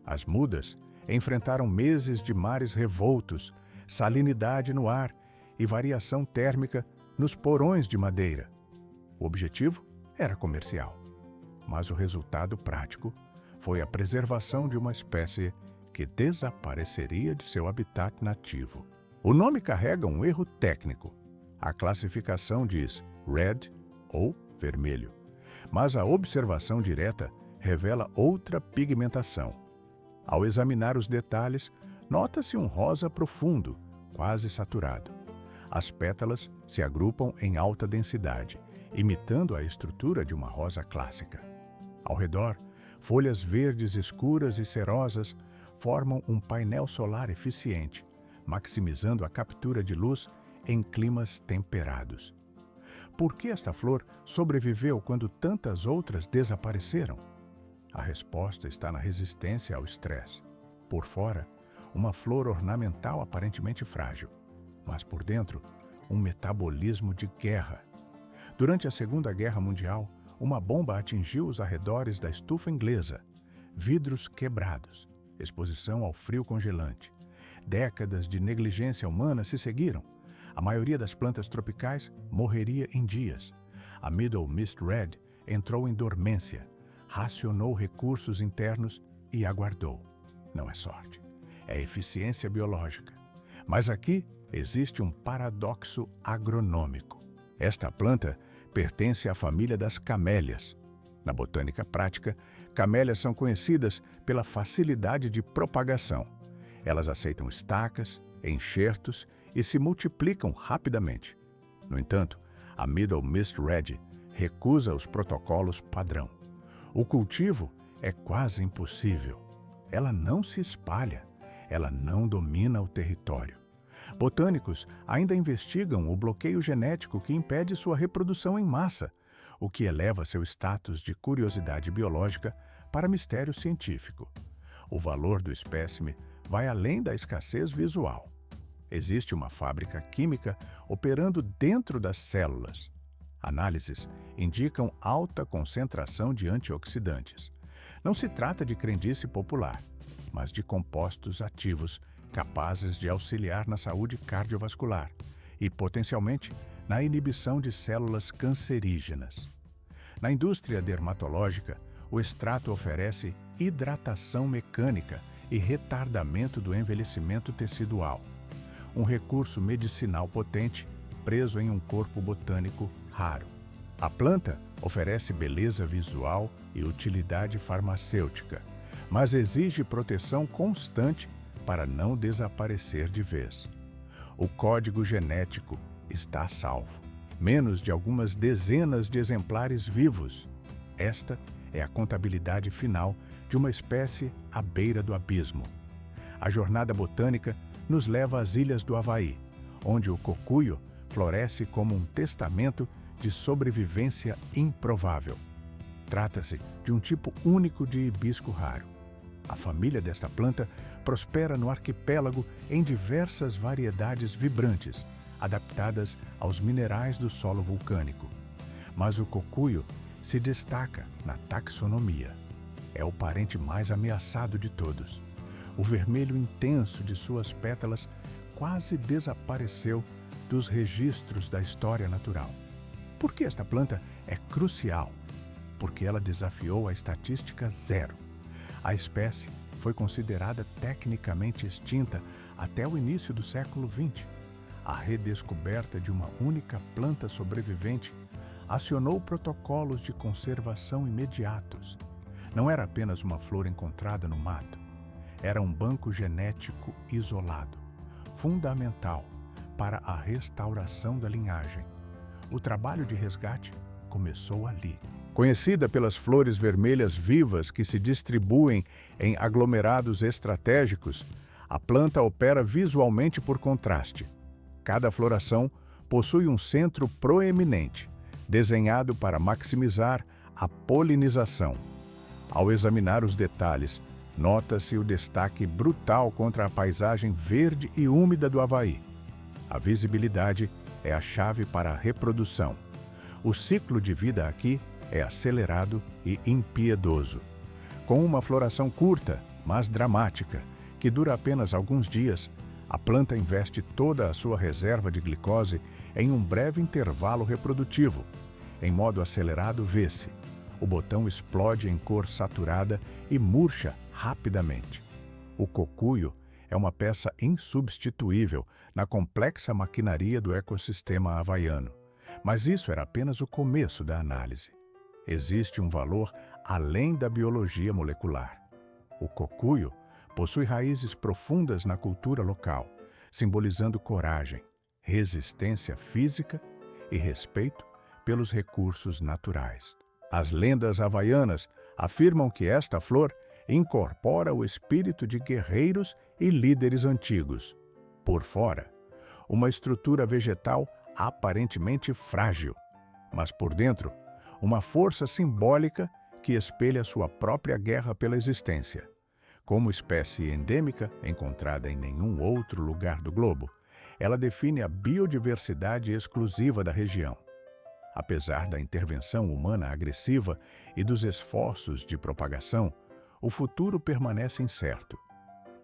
As mudas enfrentaram meses de mares revoltos, salinidade no ar e variação térmica nos porões de madeira. O objetivo era comercial, mas o resultado prático foi a preservação de uma espécie que desapareceria de seu habitat nativo. O nome carrega um erro técnico. A classificação diz red ou vermelho, mas a observação direta revela outra pigmentação. Ao examinar os detalhes, nota-se um rosa profundo, quase saturado. As pétalas se agrupam em alta densidade, imitando a estrutura de uma rosa clássica. Ao redor, folhas verdes escuras e cerosas formam um painel solar eficiente, maximizando a captura de luz em climas temperados. Por que esta flor sobreviveu quando tantas outras desapareceram? A resposta está na resistência ao estresse. Por fora, uma flor ornamental aparentemente frágil, mas por dentro, um metabolismo de guerra. Durante a Segunda Guerra Mundial, uma bomba atingiu os arredores da estufa inglesa. Vidros quebrados, exposição ao frio congelante. Décadas de negligência humana se seguiram. A maioria das plantas tropicais morreria em dias. A Middle Mist Red entrou em dormência, racionou recursos internos e aguardou. Não é sorte, é eficiência biológica. Mas aqui existe um paradoxo agronômico. Esta planta pertence à família das camélias. Na botânica prática, camélias são conhecidas pela facilidade de propagação. Elas aceitam estacas, enxertos e se multiplicam rapidamente. No entanto, a Middle Mist Red recusa os protocolos padrão. O cultivo é quase impossível. Ela não se espalha, ela não domina o território. Botânicos ainda investigam o bloqueio genético que impede sua reprodução em massa, o que eleva seu status de curiosidade biológica para mistério científico. O valor do espécime vai além da escassez visual. Existe uma fábrica química operando dentro das células. Análises indicam alta concentração de antioxidantes. Não se trata de crendice popular, mas de compostos ativos capazes de auxiliar na saúde cardiovascular e, potencialmente, na inibição de células cancerígenas. Na indústria dermatológica, o extrato oferece hidratação mecânica e retardamento do envelhecimento tecidual. Um recurso medicinal potente preso em um corpo botânico raro. A planta oferece beleza visual e utilidade farmacêutica, mas exige proteção constante para não desaparecer de vez. O código genético está a salvo. Menos de algumas dezenas de exemplares vivos. Esta é a contabilidade final de uma espécie à beira do abismo. A jornada botânica nos leva às ilhas do Havaí, onde o cocuyo floresce como um testamento de sobrevivência improvável. Trata-se de um tipo único de hibisco raro. A família desta planta prospera no arquipélago em diversas variedades vibrantes, adaptadas aos minerais do solo vulcânico. Mas o cocuyo se destaca na taxonomia. É o parente mais ameaçado de todos. O vermelho intenso de suas pétalas quase desapareceu dos registros da história natural. Por que esta planta é crucial? Porque ela desafiou a estatística zero. A espécie foi considerada tecnicamente extinta até o início do século XX. A redescoberta de uma única planta sobrevivente acionou protocolos de conservação imediatos. Não era apenas uma flor encontrada no mato. Era um banco genético isolado, fundamental para a restauração da linhagem. O trabalho de resgate começou ali. Conhecida pelas flores vermelhas vivas que se distribuem em aglomerados estratégicos, a planta opera visualmente por contraste. Cada floração possui um centro proeminente, desenhado para maximizar a polinização. Ao examinar os detalhes, nota-se o destaque brutal contra a paisagem verde e úmida do Havaí. A visibilidade é a chave para a reprodução. O ciclo de vida aqui é acelerado e impiedoso. Com uma floração curta, mas dramática, que dura apenas alguns dias, a planta investe toda a sua reserva de glicose em um breve intervalo reprodutivo. Em modo acelerado, vê-se. O botão explode em cor saturada e murcha rapidamente. O cocuyo é uma peça insubstituível na complexa maquinaria do ecossistema havaiano. Mas isso era apenas o começo da análise. Existe um valor além da biologia molecular. O cocuyo possui raízes profundas na cultura local, simbolizando coragem, resistência física e respeito pelos recursos naturais. As lendas havaianas afirmam que esta flor incorpora o espírito de guerreiros e líderes antigos. Por fora, uma estrutura vegetal aparentemente frágil, mas por dentro, uma força simbólica que espelha sua própria guerra pela existência. Como espécie endêmica, encontrada em nenhum outro lugar do globo, ela define a biodiversidade exclusiva da região. Apesar da intervenção humana agressiva e dos esforços de propagação, o futuro permanece incerto.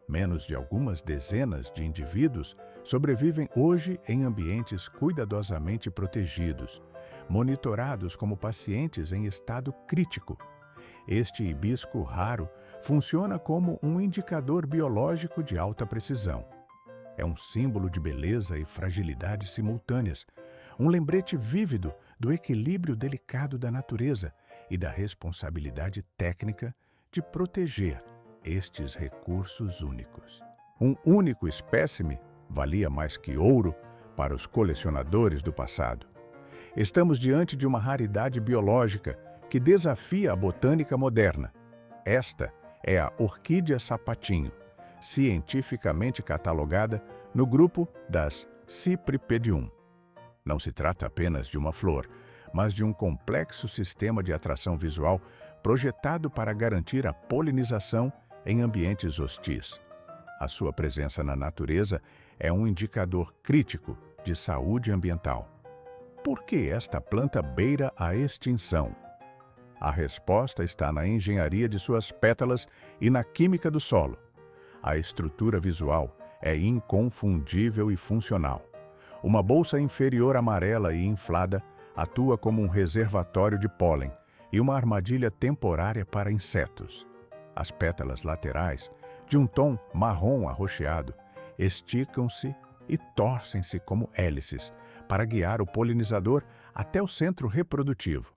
Menos de algumas dezenas de indivíduos sobrevivem hoje em ambientes cuidadosamente protegidos, monitorados como pacientes em estado crítico. Este hibisco raro funciona como um indicador biológico de alta precisão. É um símbolo de beleza e fragilidade simultâneas, um lembrete vívido do equilíbrio delicado da natureza e da responsabilidade técnica de proteger estes recursos únicos. Um único espécime valia mais que ouro para os colecionadores do passado. Estamos diante de uma raridade biológica que desafia a botânica moderna. Esta é a orquídea sapatinho, cientificamente catalogada no grupo das Cypripedium. Não se trata apenas de uma flor, mas de um complexo sistema de atração visual projetado para garantir a polinização em ambientes hostis. A sua presença na natureza é um indicador crítico de saúde ambiental. Por que esta planta beira a extinção? A resposta está na engenharia de suas pétalas e na química do solo. A estrutura visual é inconfundível e funcional. Uma bolsa inferior amarela e inflada atua como um reservatório de pólen e uma armadilha temporária para insetos. As pétalas laterais, de um tom marrom arroxeado, esticam-se e torcem-se como hélices para guiar o polinizador até o centro reprodutivo.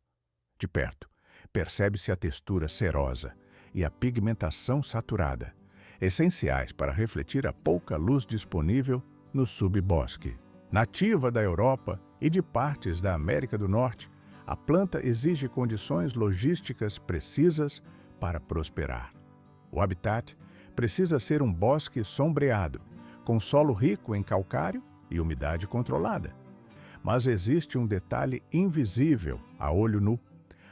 De perto, percebe-se a textura cerosa e a pigmentação saturada, essenciais para refletir a pouca luz disponível no subbosque. Nativa da Europa e de partes da América do Norte, a planta exige condições logísticas precisas para prosperar. O habitat precisa ser um bosque sombreado, com solo rico em calcário e umidade controlada. Mas existe um detalhe invisível a olho nu.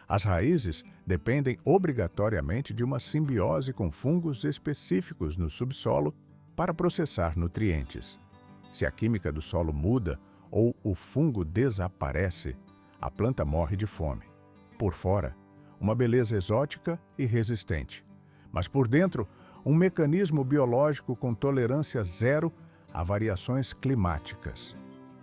As raízes dependem obrigatoriamente de uma simbiose com fungos específicos no subsolo para processar nutrientes. Se a química do solo muda ou o fungo desaparece, a planta morre de fome. Por fora, uma beleza exótica e resistente, mas por dentro, um mecanismo biológico com tolerância zero a variações climáticas.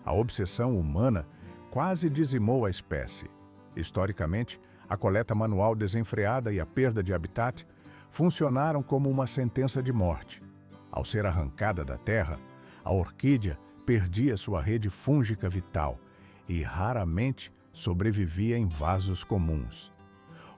A obsessão humana quase dizimou a espécie. Historicamente, a coleta manual desenfreada e a perda de habitat funcionaram como uma sentença de morte. Ao ser arrancada da terra, a orquídea perdia sua rede fúngica vital e raramente sobrevivia em vasos comuns.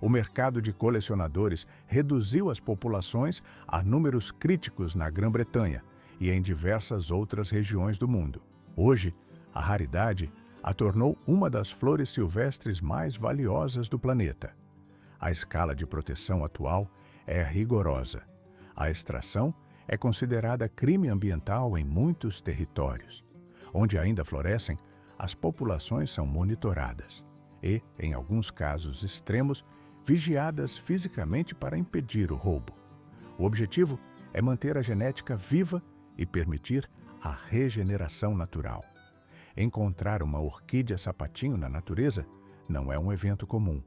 O mercado de colecionadores reduziu as populações a números críticos na Grã-Bretanha e em diversas outras regiões do mundo. Hoje, a raridade a tornou uma das flores silvestres mais valiosas do planeta. A escala de proteção atual é rigorosa. A extração é considerada crime ambiental em muitos territórios. Onde ainda florescem, as populações são monitoradas e, em alguns casos extremos, vigiadas fisicamente para impedir o roubo. O objetivo é manter a genética viva e permitir a regeneração natural. Encontrar uma orquídea sapatinho na natureza não é um evento comum.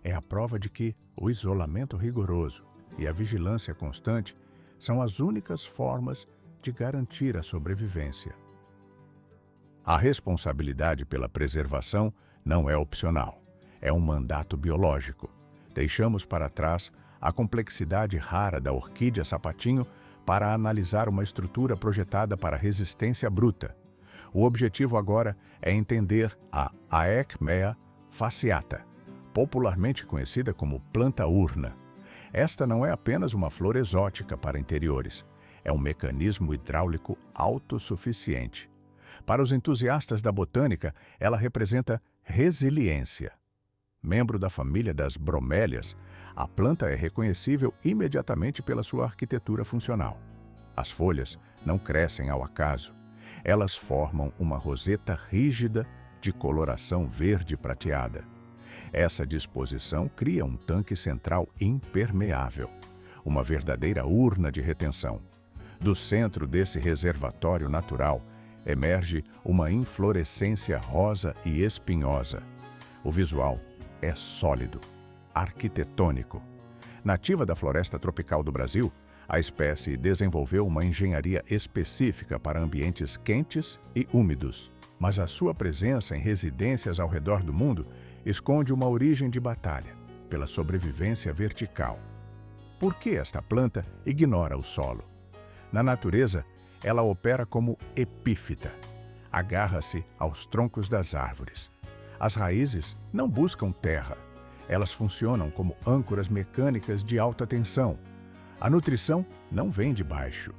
É a prova de que o isolamento rigoroso e a vigilância constante são as únicas formas de garantir a sobrevivência. A responsabilidade pela preservação não é opcional, é um mandato biológico. Deixamos para trás a complexidade rara da orquídea sapatinho para analisar uma estrutura projetada para resistência bruta. O objetivo agora é entender a Aechmea fasciata, popularmente conhecida como planta urna. Esta não é apenas uma flor exótica para interiores, é um mecanismo hidráulico autossuficiente. Para os entusiastas da botânica, ela representa resiliência. Membro da família das bromélias, a planta é reconhecível imediatamente pela sua arquitetura funcional. As folhas não crescem ao acaso. Elas formam uma roseta rígida de coloração verde prateada. Essa disposição cria um tanque central impermeável, uma verdadeira urna de retenção. Do centro desse reservatório natural emerge uma inflorescência rosa e espinhosa. O visual é sólido, arquitetônico. Nativa da floresta tropical do Brasil, a espécie desenvolveu uma engenharia específica para ambientes quentes e úmidos. Mas a sua presença em residências ao redor do mundo esconde uma origem de batalha pela sobrevivência vertical. Por que esta planta ignora o solo? Na natureza, ela opera como epífita. Agarra-se aos troncos das árvores. As raízes não buscam terra. Elas funcionam como âncoras mecânicas de alta tensão. A nutrição não vem de baixo.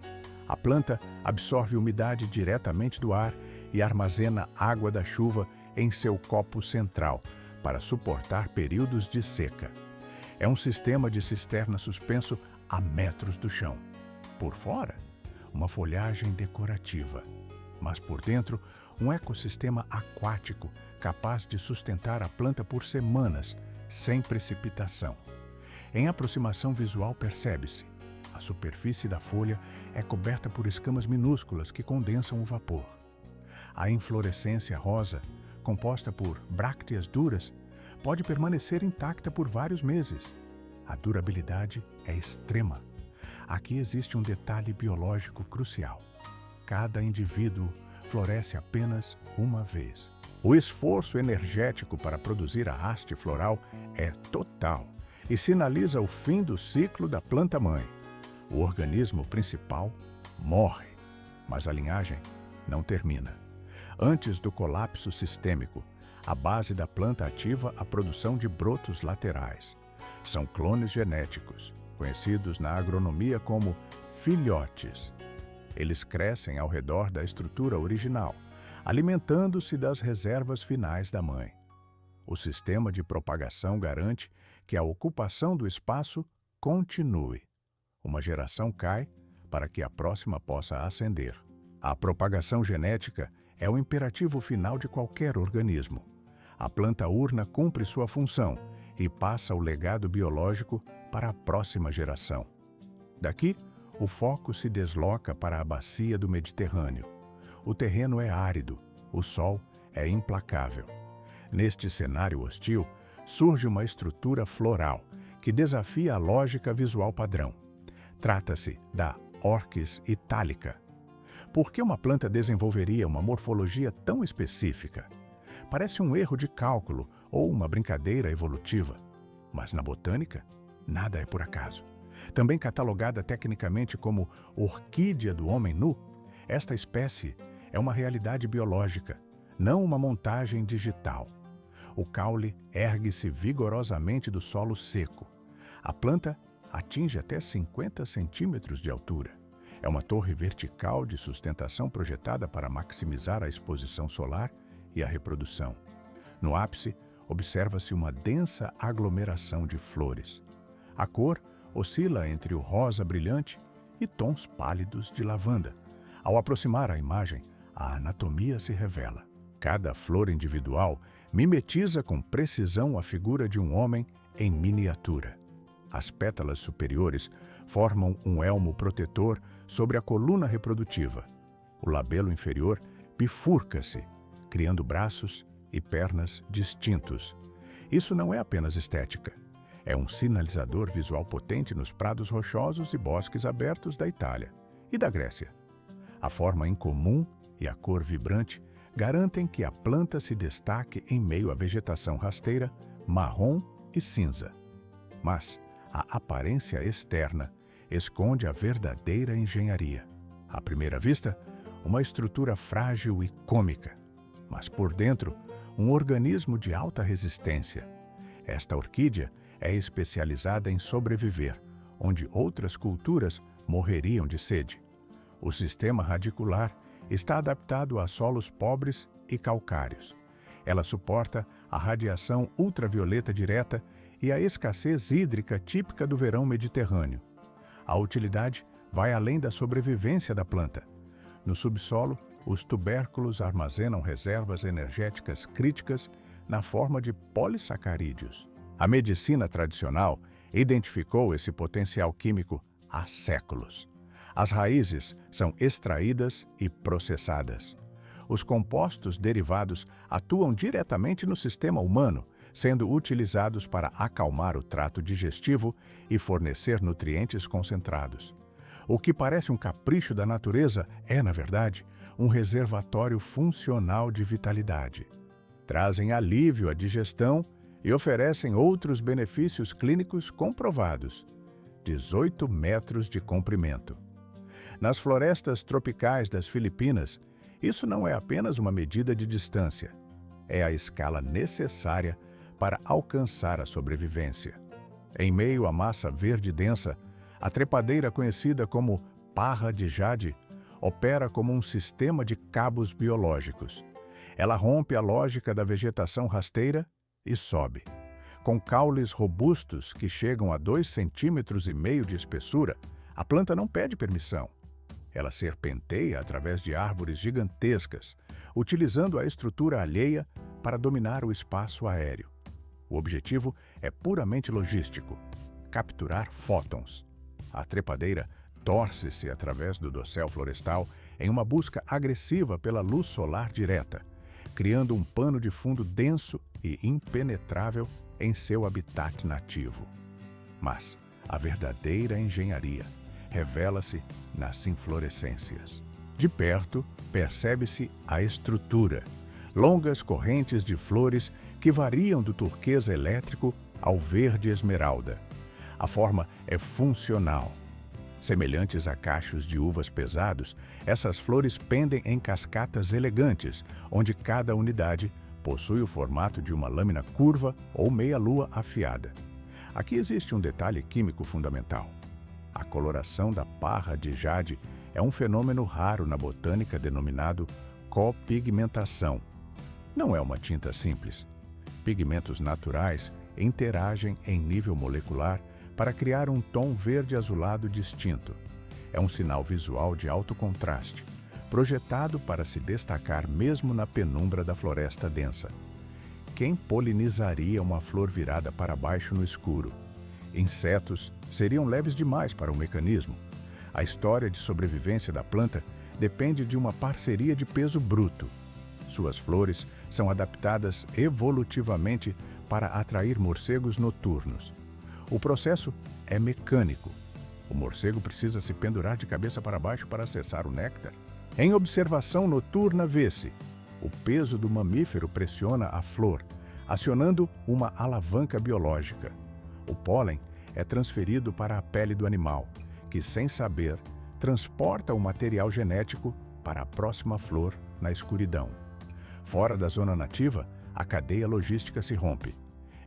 A planta absorve umidade diretamente do ar e armazena água da chuva em seu copo central para suportar períodos de seca. É um sistema de cisterna suspenso a metros do chão. Por fora, uma folhagem decorativa, mas por dentro, um ecossistema aquático capaz de sustentar a planta por semanas, sem precipitação. Em aproximação visual percebe-se: a superfície da folha é coberta por escamas minúsculas que condensam o vapor. A inflorescência rosa, composta por brácteas duras, pode permanecer intacta por vários meses. A durabilidade é extrema. Aqui existe um detalhe biológico crucial. Cada indivíduo floresce apenas uma vez. O esforço energético para produzir a haste floral é total e sinaliza o fim do ciclo da planta-mãe. O organismo principal morre, mas a linhagem não termina. Antes do colapso sistêmico, a base da planta ativa a produção de brotos laterais. São clones genéticos, conhecidos na agronomia como filhotes. Eles crescem ao redor da estrutura original, alimentando-se das reservas finais da mãe. O sistema de propagação garante que a ocupação do espaço continue. Uma geração cai para que a próxima possa ascender. A propagação genética é o imperativo final de qualquer organismo. A planta urna cumpre sua função e passa o legado biológico para a próxima geração. Daqui, o foco se desloca para a bacia do Mediterrâneo. O terreno é árido, o sol é implacável. Neste cenário hostil, surge uma estrutura floral que desafia a lógica visual padrão. Trata-se da Orchis italica. Por que uma planta desenvolveria uma morfologia tão específica? Parece um erro de cálculo ou uma brincadeira evolutiva. Mas na botânica, nada é por acaso. Também catalogada tecnicamente como orquídea do homem nu, esta espécie é uma realidade biológica, não uma montagem digital. O caule ergue-se vigorosamente do solo seco. A planta atinge até 50 centímetros de altura. É uma torre vertical de sustentação projetada para maximizar a exposição solar e a reprodução. No ápice, observa-se uma densa aglomeração de flores. A cor oscila entre o rosa brilhante e tons pálidos de lavanda. Ao aproximar a imagem, a anatomia se revela. Cada flor individual mimetiza com precisão a figura de um homem em miniatura. As pétalas superiores formam um elmo protetor sobre a coluna reprodutiva. O labelo inferior bifurca-se, criando braços e pernas distintos. Isso não é apenas estética. É um sinalizador visual potente nos prados rochosos e bosques abertos da Itália e da Grécia. A forma incomum e a cor vibrante garantem que a planta se destaque em meio à vegetação rasteira, marrom e cinza. Mas a aparência externa esconde a verdadeira engenharia. À primeira vista, uma estrutura frágil e cômica, mas por dentro, um organismo de alta resistência. Esta orquídea é especializada em sobreviver, onde outras culturas morreriam de sede. O sistema radicular está adaptado a solos pobres e calcários. Ela suporta a radiação ultravioleta direta e a escassez hídrica típica do verão mediterrâneo. A utilidade vai além da sobrevivência da planta. No subsolo, os tubérculos armazenam reservas energéticas críticas na forma de polissacarídeos. A medicina tradicional identificou esse potencial químico há séculos. As raízes são extraídas e processadas. Os compostos derivados atuam diretamente no sistema humano, sendo utilizados para acalmar o trato digestivo e fornecer nutrientes concentrados. O que parece um capricho da natureza é, na verdade, um reservatório funcional de vitalidade. Trazem alívio à digestão e oferecem outros benefícios clínicos comprovados. 18 metros de comprimento. Nas florestas tropicais das Filipinas, isso não é apenas uma medida de distância, é a escala necessária para alcançar a sobrevivência. Em meio à massa verde densa, a trepadeira conhecida como parra de jade opera como um sistema de cabos biológicos. Ela rompe a lógica da vegetação rasteira e sobe. Com caules robustos que chegam a 2,5 cm de espessura, a planta não pede permissão. Ela serpenteia através de árvores gigantescas, utilizando a estrutura alheia para dominar o espaço aéreo. O objetivo é puramente logístico: capturar fótons. A trepadeira torce-se através do dossel florestal em uma busca agressiva pela luz solar direta, criando um pano de fundo denso e impenetrável em seu habitat nativo. Mas a verdadeira engenharia revela-se nas inflorescências. De perto, percebe-se a estrutura, longas correntes de flores que variam do turquesa elétrico ao verde esmeralda. A forma é funcional. Semelhantes a cachos de uvas pesados, essas flores pendem em cascatas elegantes, onde cada unidade possui o formato de uma lâmina curva ou meia-lua afiada. Aqui existe um detalhe químico fundamental. A coloração da parra de jade é um fenômeno raro na botânica denominado copigmentação. Não é uma tinta simples. Pigmentos naturais interagem em nível molecular para criar um tom verde-azulado distinto. É um sinal visual de alto contraste, projetado para se destacar mesmo na penumbra da floresta densa. Quem polinizaria uma flor virada para baixo no escuro? Insetos seriam leves demais para o mecanismo. A história de sobrevivência da planta depende de uma parceria de peso bruto. Suas flores são adaptadas evolutivamente para atrair morcegos noturnos. O processo é mecânico. O morcego precisa se pendurar de cabeça para baixo para acessar o néctar. Em observação noturna, vê-se: o peso do mamífero pressiona a flor, acionando uma alavanca biológica. O pólen é transferido para a pele do animal, que, sem saber, transporta o material genético para a próxima flor na escuridão. Fora da zona nativa, a cadeia logística se rompe.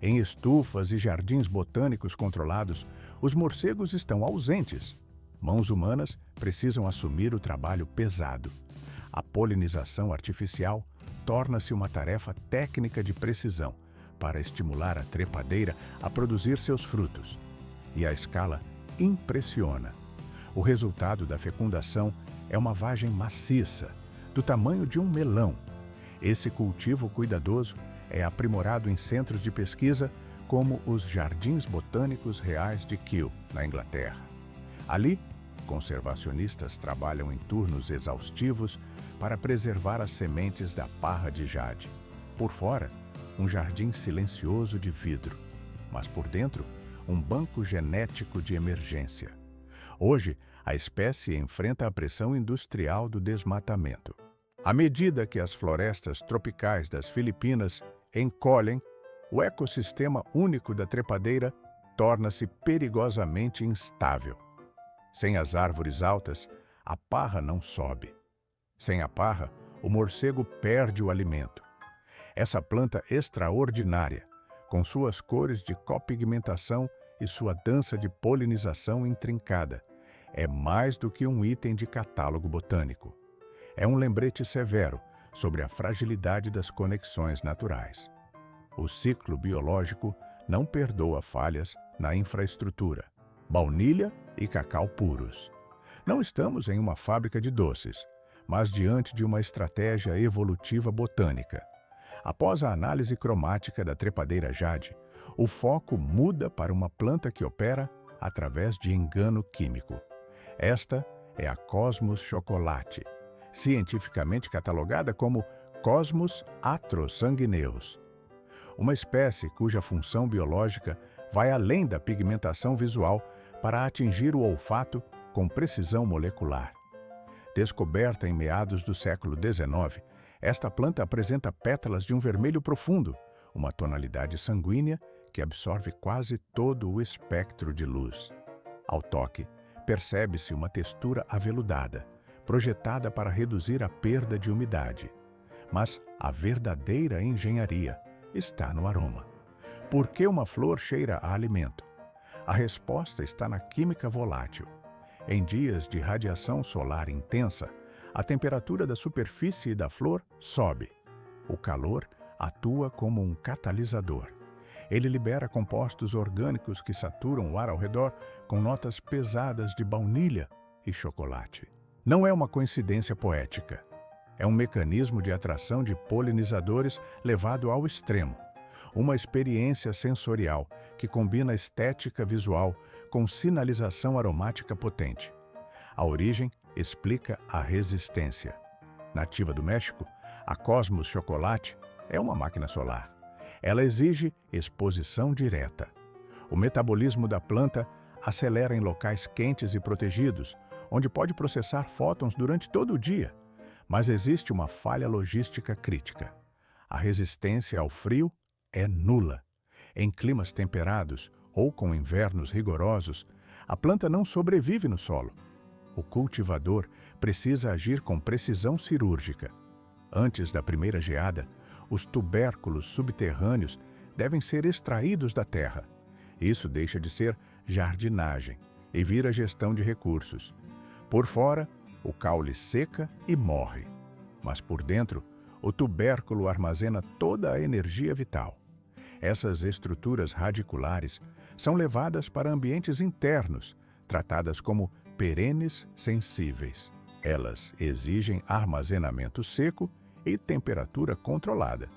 Em estufas e jardins botânicos controlados, os morcegos estão ausentes. Mãos humanas precisam assumir o trabalho pesado. A polinização artificial torna-se uma tarefa técnica de precisão para estimular a trepadeira a produzir seus frutos. E a escala impressiona. O resultado da fecundação é uma vagem maciça, do tamanho de um melão. Esse cultivo cuidadoso é aprimorado em centros de pesquisa como os Jardins Botânicos Reais de Kew, na Inglaterra. Ali, conservacionistas trabalham em turnos exaustivos para preservar as sementes da parra de jade. Por fora, um jardim silencioso de vidro, mas por dentro, um banco genético de emergência. Hoje, a espécie enfrenta a pressão industrial do desmatamento. À medida que as florestas tropicais das Filipinas encolhem, o ecossistema único da trepadeira torna-se perigosamente instável. Sem as árvores altas, a parra não sobe. Sem a parra, o morcego perde o alimento. Essa planta extraordinária, com suas cores de copigmentação e sua dança de polinização intrincada, é mais do que um item de catálogo botânico. É um lembrete severo sobre a fragilidade das conexões naturais. O ciclo biológico não perdoa falhas na infraestrutura. Baunilha e cacau puros. Não estamos em uma fábrica de doces, mas diante de uma estratégia evolutiva botânica. Após a análise cromática da trepadeira jade, o foco muda para uma planta que opera através de engano químico. Esta é a Cosmos chocolate, cientificamente catalogada como Cosmos atrosanguineus, uma espécie cuja função biológica vai além da pigmentação visual para atingir o olfato com precisão molecular. Descoberta em meados do século XIX, esta planta apresenta pétalas de um vermelho profundo, uma tonalidade sanguínea que absorve quase todo o espectro de luz. Ao toque, percebe-se uma textura aveludada, projetada para reduzir a perda de umidade. Mas a verdadeira engenharia está no aroma. Por que uma flor cheira a alimento? A resposta está na química volátil. Em dias de radiação solar intensa, a temperatura da superfície da flor sobe. O calor atua como um catalisador. Ele libera compostos orgânicos que saturam o ar ao redor com notas pesadas de baunilha e chocolate. Não é uma coincidência poética. É um mecanismo de atração de polinizadores levado ao extremo. Uma experiência sensorial que combina estética visual com sinalização aromática potente. A origem explica a resistência. Nativa do México, a Cosmos chocolate é uma máquina solar. Ela exige exposição direta. O metabolismo da planta acelera em locais quentes e protegidos, onde pode processar fótons durante todo o dia. Mas existe uma falha logística crítica. A resistência ao frio é nula. Em climas temperados ou com invernos rigorosos, A planta não sobrevive no solo. O cultivador precisa agir com precisão cirúrgica. Antes da primeira geada, os tubérculos subterrâneos devem ser extraídos da terra. Isso deixa de ser jardinagem e vira gestão de recursos. Por fora, o caule seca e morre. Mas por dentro, o tubérculo armazena toda a energia vital. Essas estruturas radiculares são levadas para ambientes internos, tratadas como perenes sensíveis. Elas exigem armazenamento seco e temperatura controlada,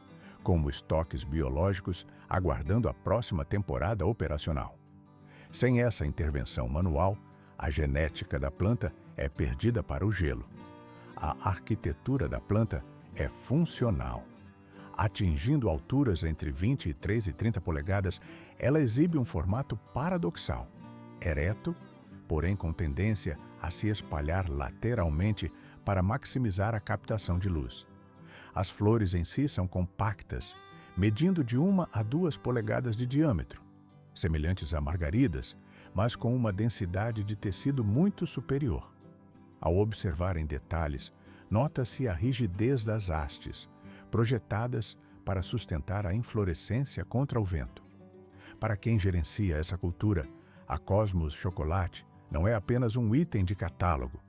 como estoques biológicos aguardando a próxima temporada operacional. Sem essa intervenção manual, a genética da planta é perdida para o gelo. A arquitetura da planta é funcional. Atingindo alturas entre 23 e 30 polegadas, ela exibe um formato paradoxal, ereto, porém com tendência a se espalhar lateralmente para maximizar a captação de luz. As flores em si são compactas, medindo de 1 a 2 polegadas de diâmetro, semelhantes a margaridas, mas com uma densidade de tecido muito superior. Ao observar em detalhes, nota-se a rigidez das hastes, projetadas para sustentar a inflorescência contra o vento. Para quem gerencia essa cultura, a Cosmos Chocolate não é apenas um item de catálogo,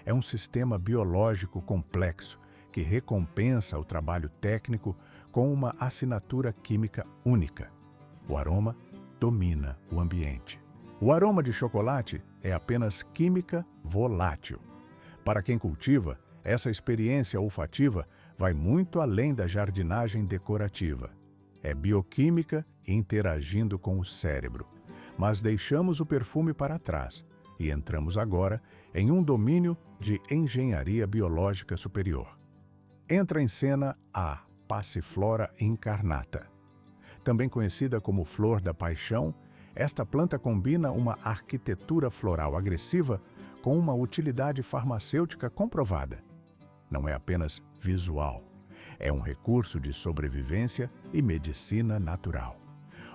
é um sistema biológico complexo que recompensa o trabalho técnico com uma assinatura química única. O aroma domina o ambiente. O aroma de chocolate é apenas química volátil. Para quem cultiva, essa experiência olfativa vai muito além da jardinagem decorativa. É bioquímica interagindo com o cérebro. Mas deixamos o perfume para trás e entramos agora em um domínio de engenharia biológica superior. Entra em cena a Passiflora incarnata. Também conhecida como flor da paixão, esta planta combina uma arquitetura floral agressiva com uma utilidade farmacêutica comprovada. Não é apenas visual, é um recurso de sobrevivência e medicina natural.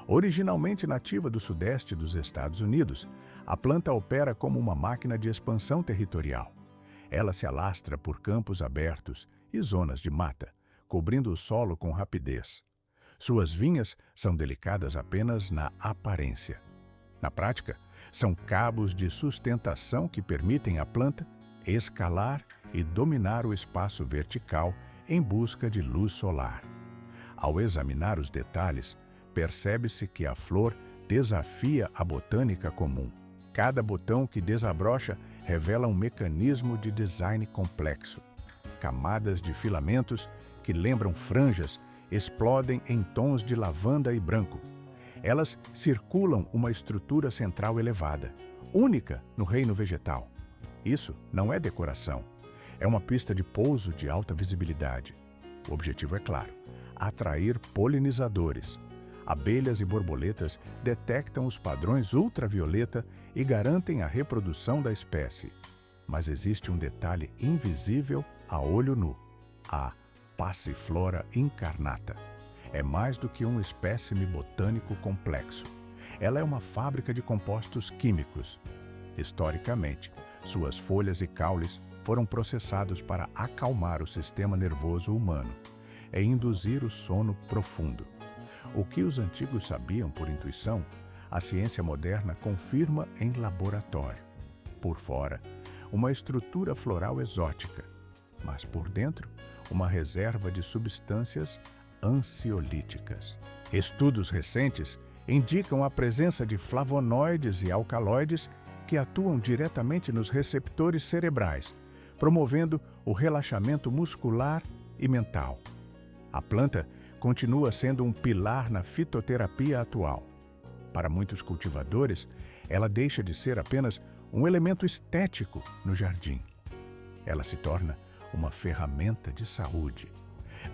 Originalmente nativa do sudeste dos Estados Unidos, a planta opera como uma máquina de expansão territorial. Ela se alastra por campos abertos e zonas de mata, cobrindo o solo com rapidez. Suas vinhas são delicadas apenas na aparência. Na prática, são cabos de sustentação que permitem à planta escalar e dominar o espaço vertical em busca de luz solar. Ao examinar os detalhes, percebe-se que a flor desafia a botânica comum. Cada botão que desabrocha revela um mecanismo de design complexo. Camadas de filamentos que lembram franjas explodem em tons de lavanda e branco. Elas circulam uma estrutura central elevada, única no reino vegetal. Isso não é decoração, é uma pista de pouso de alta visibilidade. O objetivo é claro: atrair polinizadores. Abelhas e borboletas detectam os padrões ultravioleta e garantem a reprodução da espécie. Mas existe um detalhe invisível a olho nu: a Passiflora incarnata. É mais do que um espécime botânico complexo. Ela é uma fábrica de compostos químicos. Historicamente, suas folhas e caules foram processados para acalmar o sistema nervoso humano e induzir o sono profundo. O que os antigos sabiam por intuição, a ciência moderna confirma em laboratório. Por fora, uma estrutura floral exótica, mas por dentro, uma reserva de substâncias ansiolíticas. Estudos recentes indicam a presença de flavonoides e alcaloides que atuam diretamente nos receptores cerebrais, promovendo o relaxamento muscular e mental. A planta continua sendo um pilar na fitoterapia atual. Para muitos cultivadores, ela deixa de ser apenas um elemento estético no jardim. Ela se torna uma ferramenta de saúde.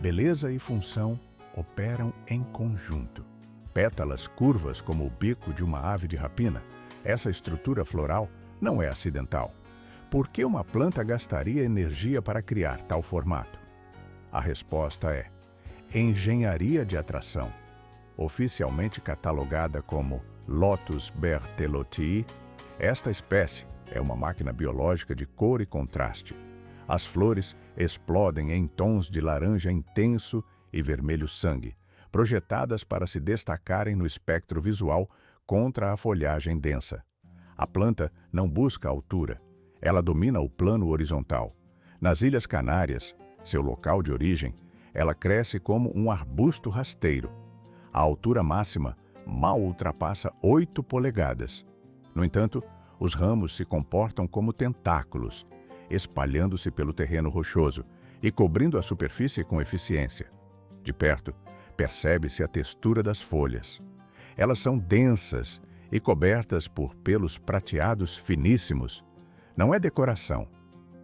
Beleza e função operam em conjunto. Pétalas curvas como o bico de uma ave de rapina, essa estrutura floral não é acidental. Por que uma planta gastaria energia para criar tal formato? A resposta é engenharia de atração. Oficialmente catalogada como Lotus berthellotii, Esta espécie é uma máquina biológica de cor e contraste. As flores explodem em tons de laranja intenso e vermelho sangue, projetadas para se destacarem no espectro visual contra a folhagem densa. A planta não busca altura, ela domina o plano horizontal. Nas Ilhas Canárias, seu local de origem, ela cresce como um arbusto rasteiro. A altura máxima mal ultrapassa 8 polegadas. No entanto, os ramos se comportam como tentáculos, espalhando-se pelo terreno rochoso e cobrindo a superfície com eficiência. De perto, percebe-se a textura das folhas. Elas são densas e cobertas por pelos prateados finíssimos. Não é decoração.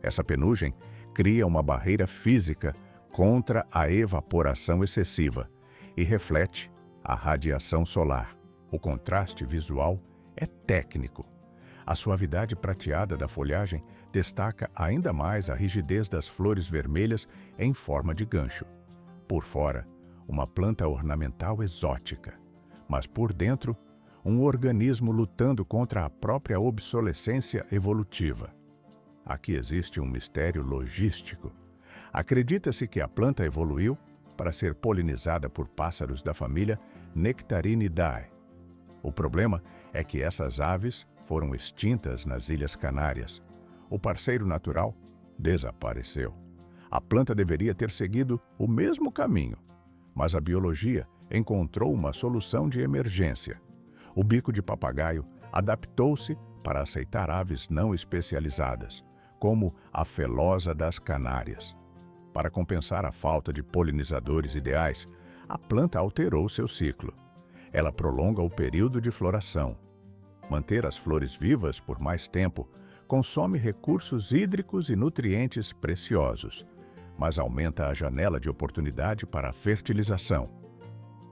Essa penugem cria uma barreira física contra a evaporação excessiva e reflete a radiação solar. O contraste visual é técnico. A suavidade prateada da folhagem destaca ainda mais a rigidez das flores vermelhas em forma de gancho. Por fora, uma planta ornamental exótica, mas por dentro, um organismo lutando contra a própria obsolescência evolutiva. Aqui existe um mistério logístico. Acredita-se que a planta evoluiu para ser polinizada por pássaros da família Nectarinidae. O problema é que essas aves foram extintas nas Ilhas Canárias. O parceiro natural desapareceu. A planta deveria ter seguido o mesmo caminho, mas a biologia encontrou uma solução de emergência. O bico de papagaio adaptou-se para aceitar aves não especializadas, como a felosa das Canárias. Para compensar a falta de polinizadores ideais, a planta alterou seu ciclo. Ela prolonga o período de floração. Manter as flores vivas por mais tempo consome recursos hídricos e nutrientes preciosos, mas aumenta a janela de oportunidade para a fertilização.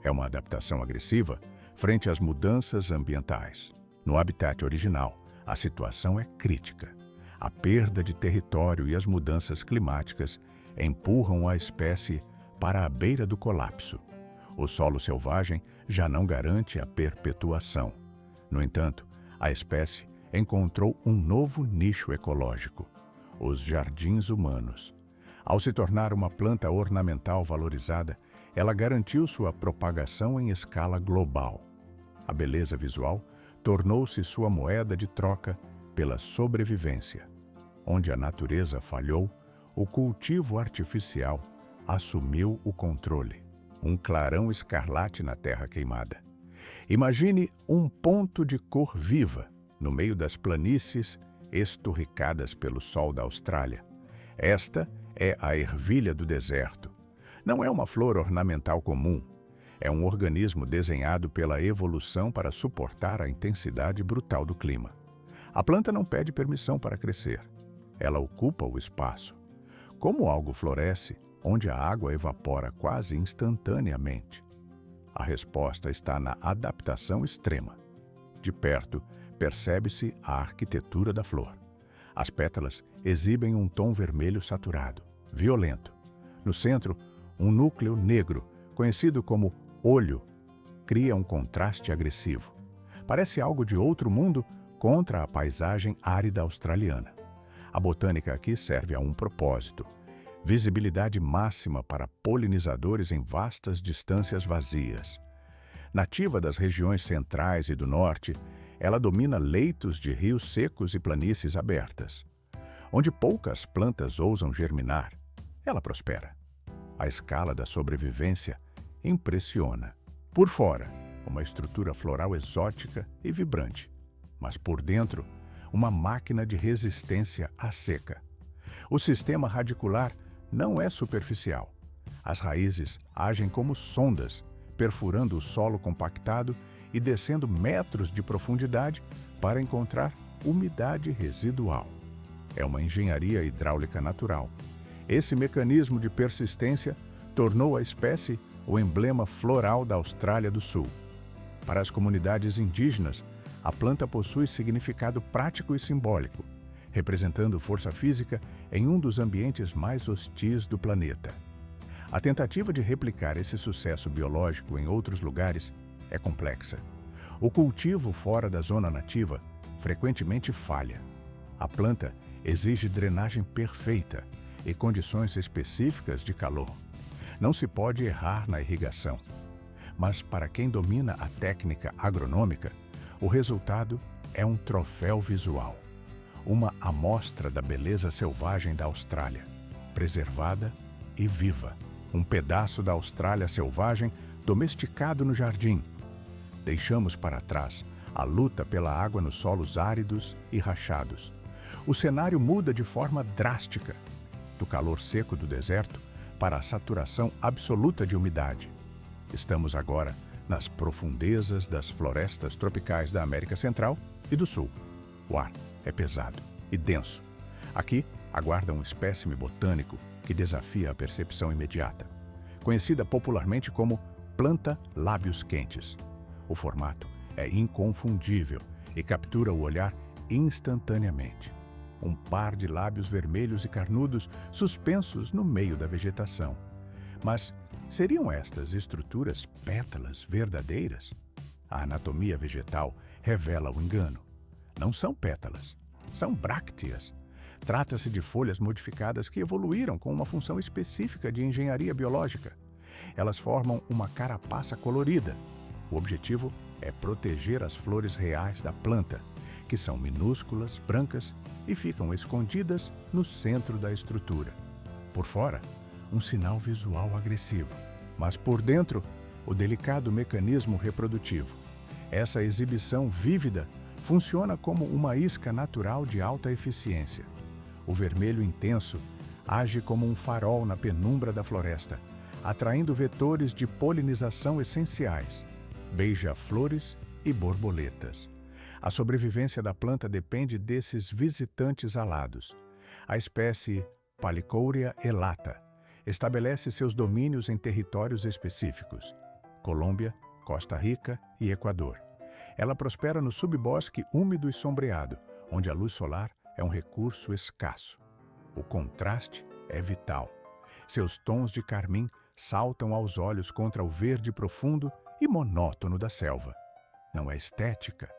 É uma adaptação agressiva frente às mudanças ambientais. No habitat original, a situação é crítica. A perda de território e as mudanças climáticas empurram a espécie para a beira do colapso. O solo selvagem já não garante a perpetuação. No entanto, a espécie encontrou um novo nicho ecológico: os jardins humanos. Ao se tornar uma planta ornamental valorizada, ela garantiu sua propagação em escala global. A beleza visual tornou-se sua moeda de troca pela sobrevivência. Onde a natureza falhou, o cultivo artificial assumiu o controle. Um clarão escarlate na terra queimada. Imagine um ponto de cor viva no meio das planícies esturricadas pelo sol da Austrália. Esta é a ervilha do deserto. Não é uma flor ornamental comum. É um organismo desenhado pela evolução para suportar a intensidade brutal do clima. A planta não pede permissão para crescer. Ela ocupa o espaço. Como algo floresce onde a água evapora quase instantaneamente? A resposta está na adaptação extrema. De perto, percebe-se a arquitetura da flor. As pétalas exibem um tom vermelho saturado, violento. No centro, um núcleo negro, conhecido como olho, cria um contraste agressivo. Parece algo de outro mundo contra a paisagem árida australiana. A botânica aqui serve a um propósito: visibilidade máxima para polinizadores em vastas distâncias vazias. Nativa das regiões centrais e do norte, ela domina leitos de rios secos e planícies abertas. Onde poucas plantas ousam germinar, ela prospera. A escala da sobrevivência impressiona. Por fora, uma estrutura floral exótica e vibrante, mas por dentro, uma máquina de resistência à seca. O sistema radicular não é superficial. As raízes agem como sondas, perfurando o solo compactado e descendo metros de profundidade para encontrar umidade residual. É uma engenharia hidráulica natural. Esse mecanismo de persistência tornou a espécie o emblema floral da Austrália do Sul. Para as comunidades indígenas, a planta possui significado prático e simbólico, representando força física em um dos ambientes mais hostis do planeta. A tentativa de replicar esse sucesso biológico em outros lugares é complexa. O cultivo fora da zona nativa frequentemente falha. A planta exige drenagem perfeita e condições específicas de calor. Não se pode errar na irrigação. Mas para quem domina a técnica agronômica, o resultado é um troféu visual. Uma amostra da beleza selvagem da Austrália, preservada e viva. Um pedaço da Austrália selvagem domesticado no jardim. Deixamos para trás a luta pela água nos solos áridos e rachados. O cenário muda de forma drástica, do calor seco do deserto para a saturação absoluta de umidade. Estamos agora nas profundezas das florestas tropicais da América Central e do Sul. O ar é pesado e denso. Aqui aguarda um espécime botânico que desafia a percepção imediata, conhecida popularmente como planta lábios quentes. O formato é inconfundível e captura o olhar instantaneamente. Um par de lábios vermelhos e carnudos suspensos no meio da vegetação. Mas seriam estas estruturas pétalas verdadeiras? A anatomia vegetal revela o engano. Não são pétalas, são brácteas. Trata-se de folhas modificadas que evoluíram com uma função específica de engenharia biológica. Elas formam uma carapaça colorida. O objetivo é proteger as flores reais da planta, que são minúsculas, brancas e ficam escondidas no centro da estrutura. Por fora, um sinal visual agressivo, mas por dentro, o delicado mecanismo reprodutivo. Essa exibição vívida funciona como uma isca natural de alta eficiência. O vermelho intenso age como um farol na penumbra da floresta, atraindo vetores de polinização essenciais, beija-flores e borboletas. A sobrevivência da planta depende desses visitantes alados. A espécie Palicoria elata estabelece seus domínios em territórios específicos: Colômbia, Costa Rica e Equador. Ela prospera no subbosque úmido e sombreado, onde a luz solar é um recurso escasso. O contraste é vital. Seus tons de carmim saltam aos olhos contra o verde profundo e monótono da selva. Não é estética,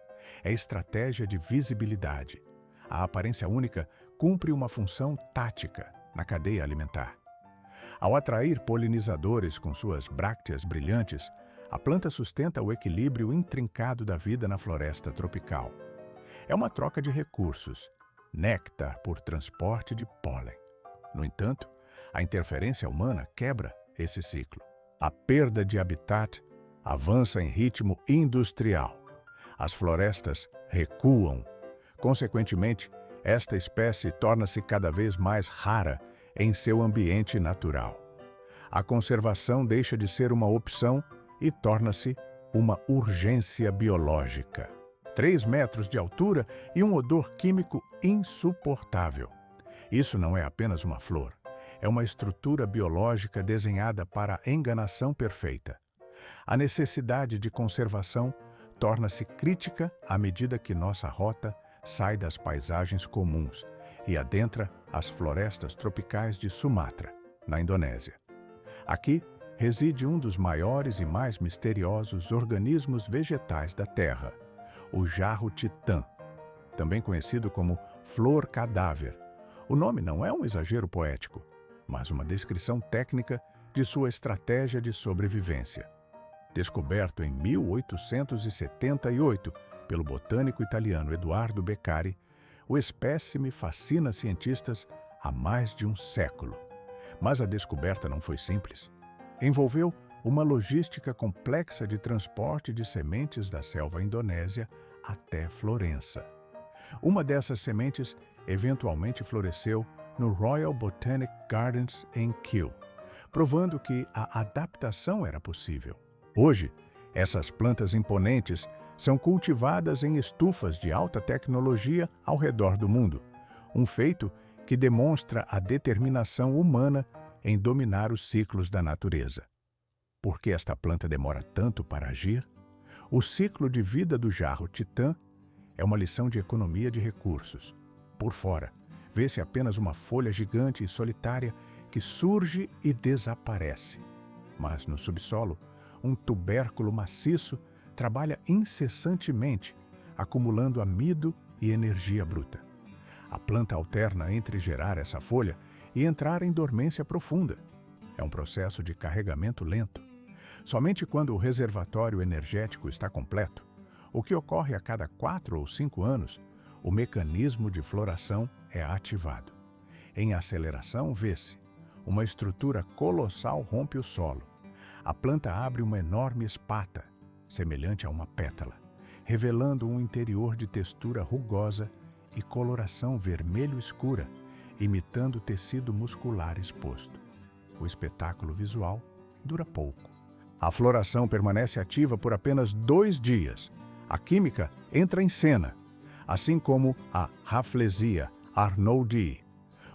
é estratégia de visibilidade. A aparência única cumpre uma função tática na cadeia alimentar. Ao atrair polinizadores com suas brácteas brilhantes, a planta sustenta o equilíbrio intrincado da vida na floresta tropical. É uma troca de recursos, néctar por transporte de pólen. No entanto, a interferência humana quebra esse ciclo. A perda de habitat avança em ritmo industrial. As florestas recuam. Consequentemente, esta espécie torna-se cada vez mais rara em seu ambiente natural. A conservação deixa de ser uma opção e torna-se uma urgência biológica. 3 metros de altura e um odor químico insuportável. Isso não é apenas uma flor, é uma estrutura biológica desenhada para a enganação perfeita. A necessidade de conservação torna-se crítica à medida que nossa rota sai das paisagens comuns e adentra as florestas tropicais de Sumatra, na Indonésia. Aqui reside um dos maiores e mais misteriosos organismos vegetais da Terra, o jarro-titã, também conhecido como flor cadáver. O nome não é um exagero poético, mas uma descrição técnica de sua estratégia de sobrevivência. Descoberto em 1878 pelo botânico italiano Eduardo Beccari, o espécime fascina cientistas há mais de um século. Mas a descoberta não foi simples. Envolveu uma logística complexa de transporte de sementes da selva indonésia até Florença. Uma dessas sementes eventualmente floresceu no Royal Botanic Gardens em Kew, provando que a adaptação era possível. Hoje, essas plantas imponentes são cultivadas em estufas de alta tecnologia ao redor do mundo, um feito que demonstra a determinação humana em dominar os ciclos da natureza. Por que esta planta demora tanto para agir? O ciclo de vida do jarro-titã é uma lição de economia de recursos. Por fora, vê-se apenas uma folha gigante e solitária que surge e desaparece. Mas no subsolo, um tubérculo maciço trabalha incessantemente, acumulando amido e energia bruta. A planta alterna entre gerar essa folha e entrar em dormência profunda. É um processo de carregamento lento. Somente quando o reservatório energético está completo, o que ocorre a cada 4 ou 5 anos, o mecanismo de floração é ativado. Em aceleração, vê-se: uma estrutura colossal rompe o solo. A planta abre uma enorme espata, semelhante a uma pétala, revelando um interior de textura rugosa e coloração vermelho escura, imitando tecido muscular exposto. O espetáculo visual dura pouco. A floração permanece ativa por apenas 2 dias. A química entra em cena, assim como a Rafflesia arnoldii.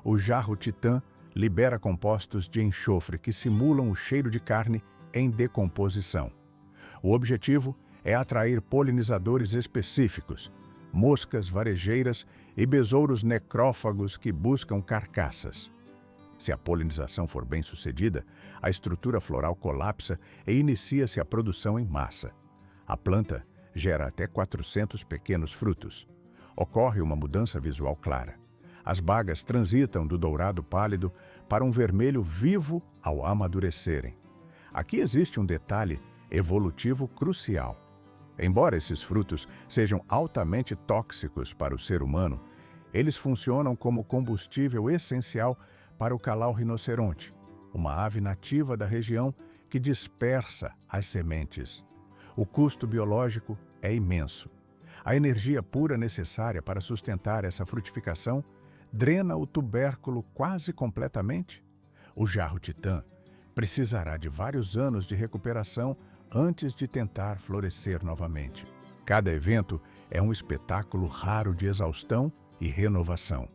O jarro titã libera compostos de enxofre que simulam o cheiro de carne em decomposição. O objetivo é atrair polinizadores específicos, moscas varejeiras e besouros necrófagos que buscam carcaças. Se a polinização for bem sucedida, a estrutura floral colapsa e inicia-se a produção em massa. A planta gera até 400 pequenos frutos. Ocorre uma mudança visual clara. As bagas transitam do dourado pálido para um vermelho vivo ao amadurecerem. Aqui existe um detalhe evolutivo crucial. Embora esses frutos sejam altamente tóxicos para o ser humano, eles funcionam como combustível essencial para o calau-rinoceronte, uma ave nativa da região que dispersa as sementes. O custo biológico é imenso. A energia pura necessária para sustentar essa frutificação drena o tubérculo quase completamente. O jarro titã precisará de vários anos de recuperação antes de tentar florescer novamente. Cada evento é um espetáculo raro de exaustão e renovação.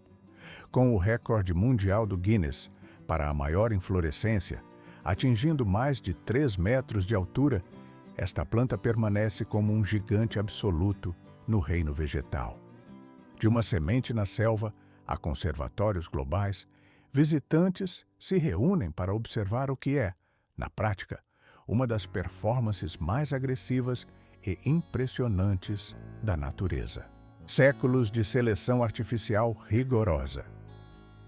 Com o recorde mundial do Guinness para a maior inflorescência, atingindo mais de 3 metros de altura, esta planta permanece como um gigante absoluto no reino vegetal. De uma semente na selva a conservatórios globais, visitantes se reúnem para observar o que é, na prática, uma das performances mais agressivas e impressionantes da natureza. Séculos de seleção artificial rigorosa.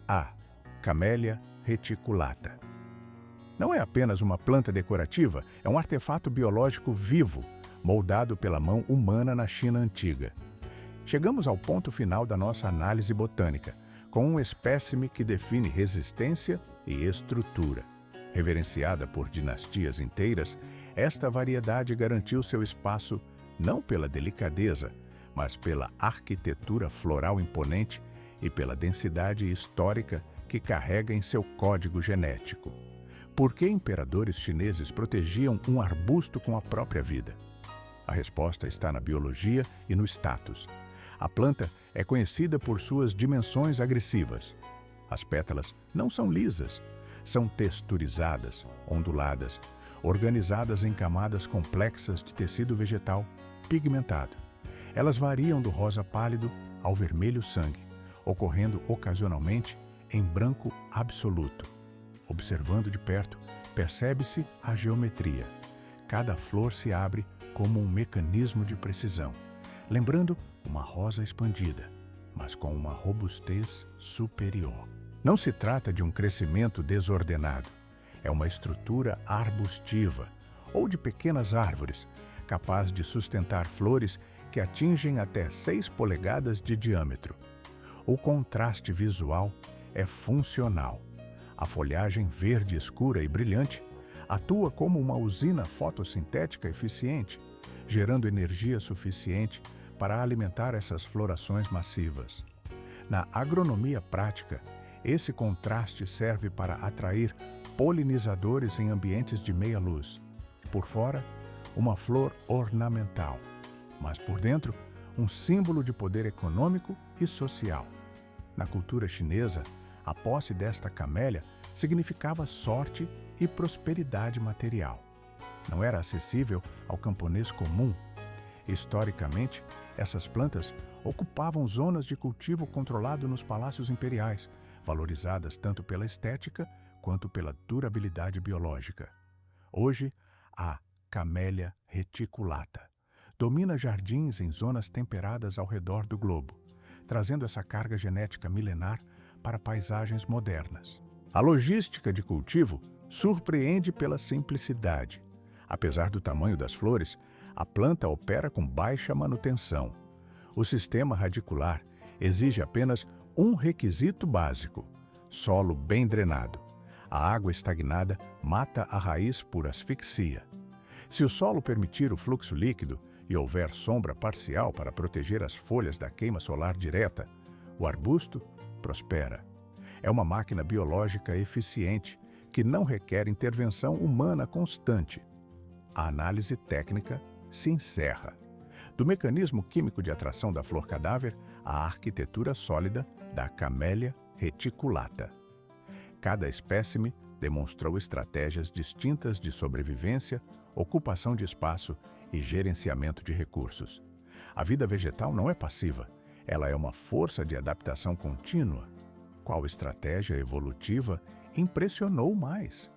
A. Camellia reticulata. Não é apenas uma planta decorativa, é um artefato biológico vivo, moldado pela mão humana na China antiga. Chegamos ao ponto final da nossa análise botânica, com um espécime que define resistência e estrutura. Reverenciada por dinastias inteiras, esta variedade garantiu seu espaço não pela delicadeza, mas pela arquitetura floral imponente e pela densidade histórica que carrega em seu código genético. Por que imperadores chineses protegiam um arbusto com a própria vida? A resposta está na biologia e no status. A planta é conhecida por suas dimensões agressivas. As pétalas não são lisas, são texturizadas, onduladas, organizadas em camadas complexas de tecido vegetal pigmentado. Elas variam do rosa pálido ao vermelho sangue, ocorrendo ocasionalmente em branco absoluto. Observando de perto, percebe-se a geometria. Cada flor se abre como um mecanismo de precisão, lembrando uma rosa expandida, mas com uma robustez superior. Não se trata de um crescimento desordenado. É uma estrutura arbustiva ou de pequenas árvores, capaz de sustentar flores que atingem até 6 polegadas de diâmetro. O contraste visual é funcional. A folhagem verde escura e brilhante atua como uma usina fotossintética eficiente, gerando energia suficiente para alimentar essas florações massivas. Na agronomia prática, esse contraste serve para atrair polinizadores em ambientes de meia luz. Por fora, uma flor ornamental, mas por dentro, um símbolo de poder econômico e social. Na cultura chinesa, a posse desta camélia significava sorte e prosperidade material. Não era acessível ao camponês comum. Historicamente, essas plantas ocupavam zonas de cultivo controlado nos palácios imperiais, valorizadas tanto pela estética quanto pela durabilidade biológica. Hoje, a Camellia reticulata domina jardins em zonas temperadas ao redor do globo, trazendo essa carga genética milenar para paisagens modernas. A logística de cultivo surpreende pela simplicidade. Apesar do tamanho das flores, a planta opera com baixa manutenção. O sistema radicular exige apenas um requisito básico: solo bem drenado. A água estagnada mata a raiz por asfixia. Se o solo permitir o fluxo líquido e houver sombra parcial para proteger as folhas da queima solar direta, o arbusto prospera. É uma máquina biológica eficiente que não requer intervenção humana constante. A análise técnica se encerra. Do mecanismo químico de atração da flor cadáver à arquitetura sólida da Camellia reticulata. Cada espécime demonstrou estratégias distintas de sobrevivência, ocupação de espaço e gerenciamento de recursos. A vida vegetal não é passiva, ela é uma força de adaptação contínua. Qual estratégia evolutiva impressionou mais?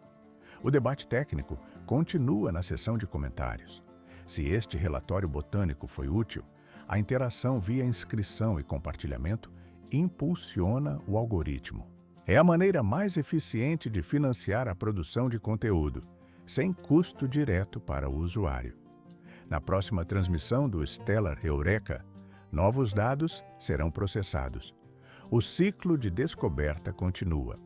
O debate técnico continua na seção de comentários. Se este relatório botânico foi útil, a interação via inscrição e compartilhamento impulsiona o algoritmo. É a maneira mais eficiente de financiar a produção de conteúdo, sem custo direto para o usuário. Na próxima transmissão do Stellar Eureka, novos dados serão processados. O ciclo de descoberta continua.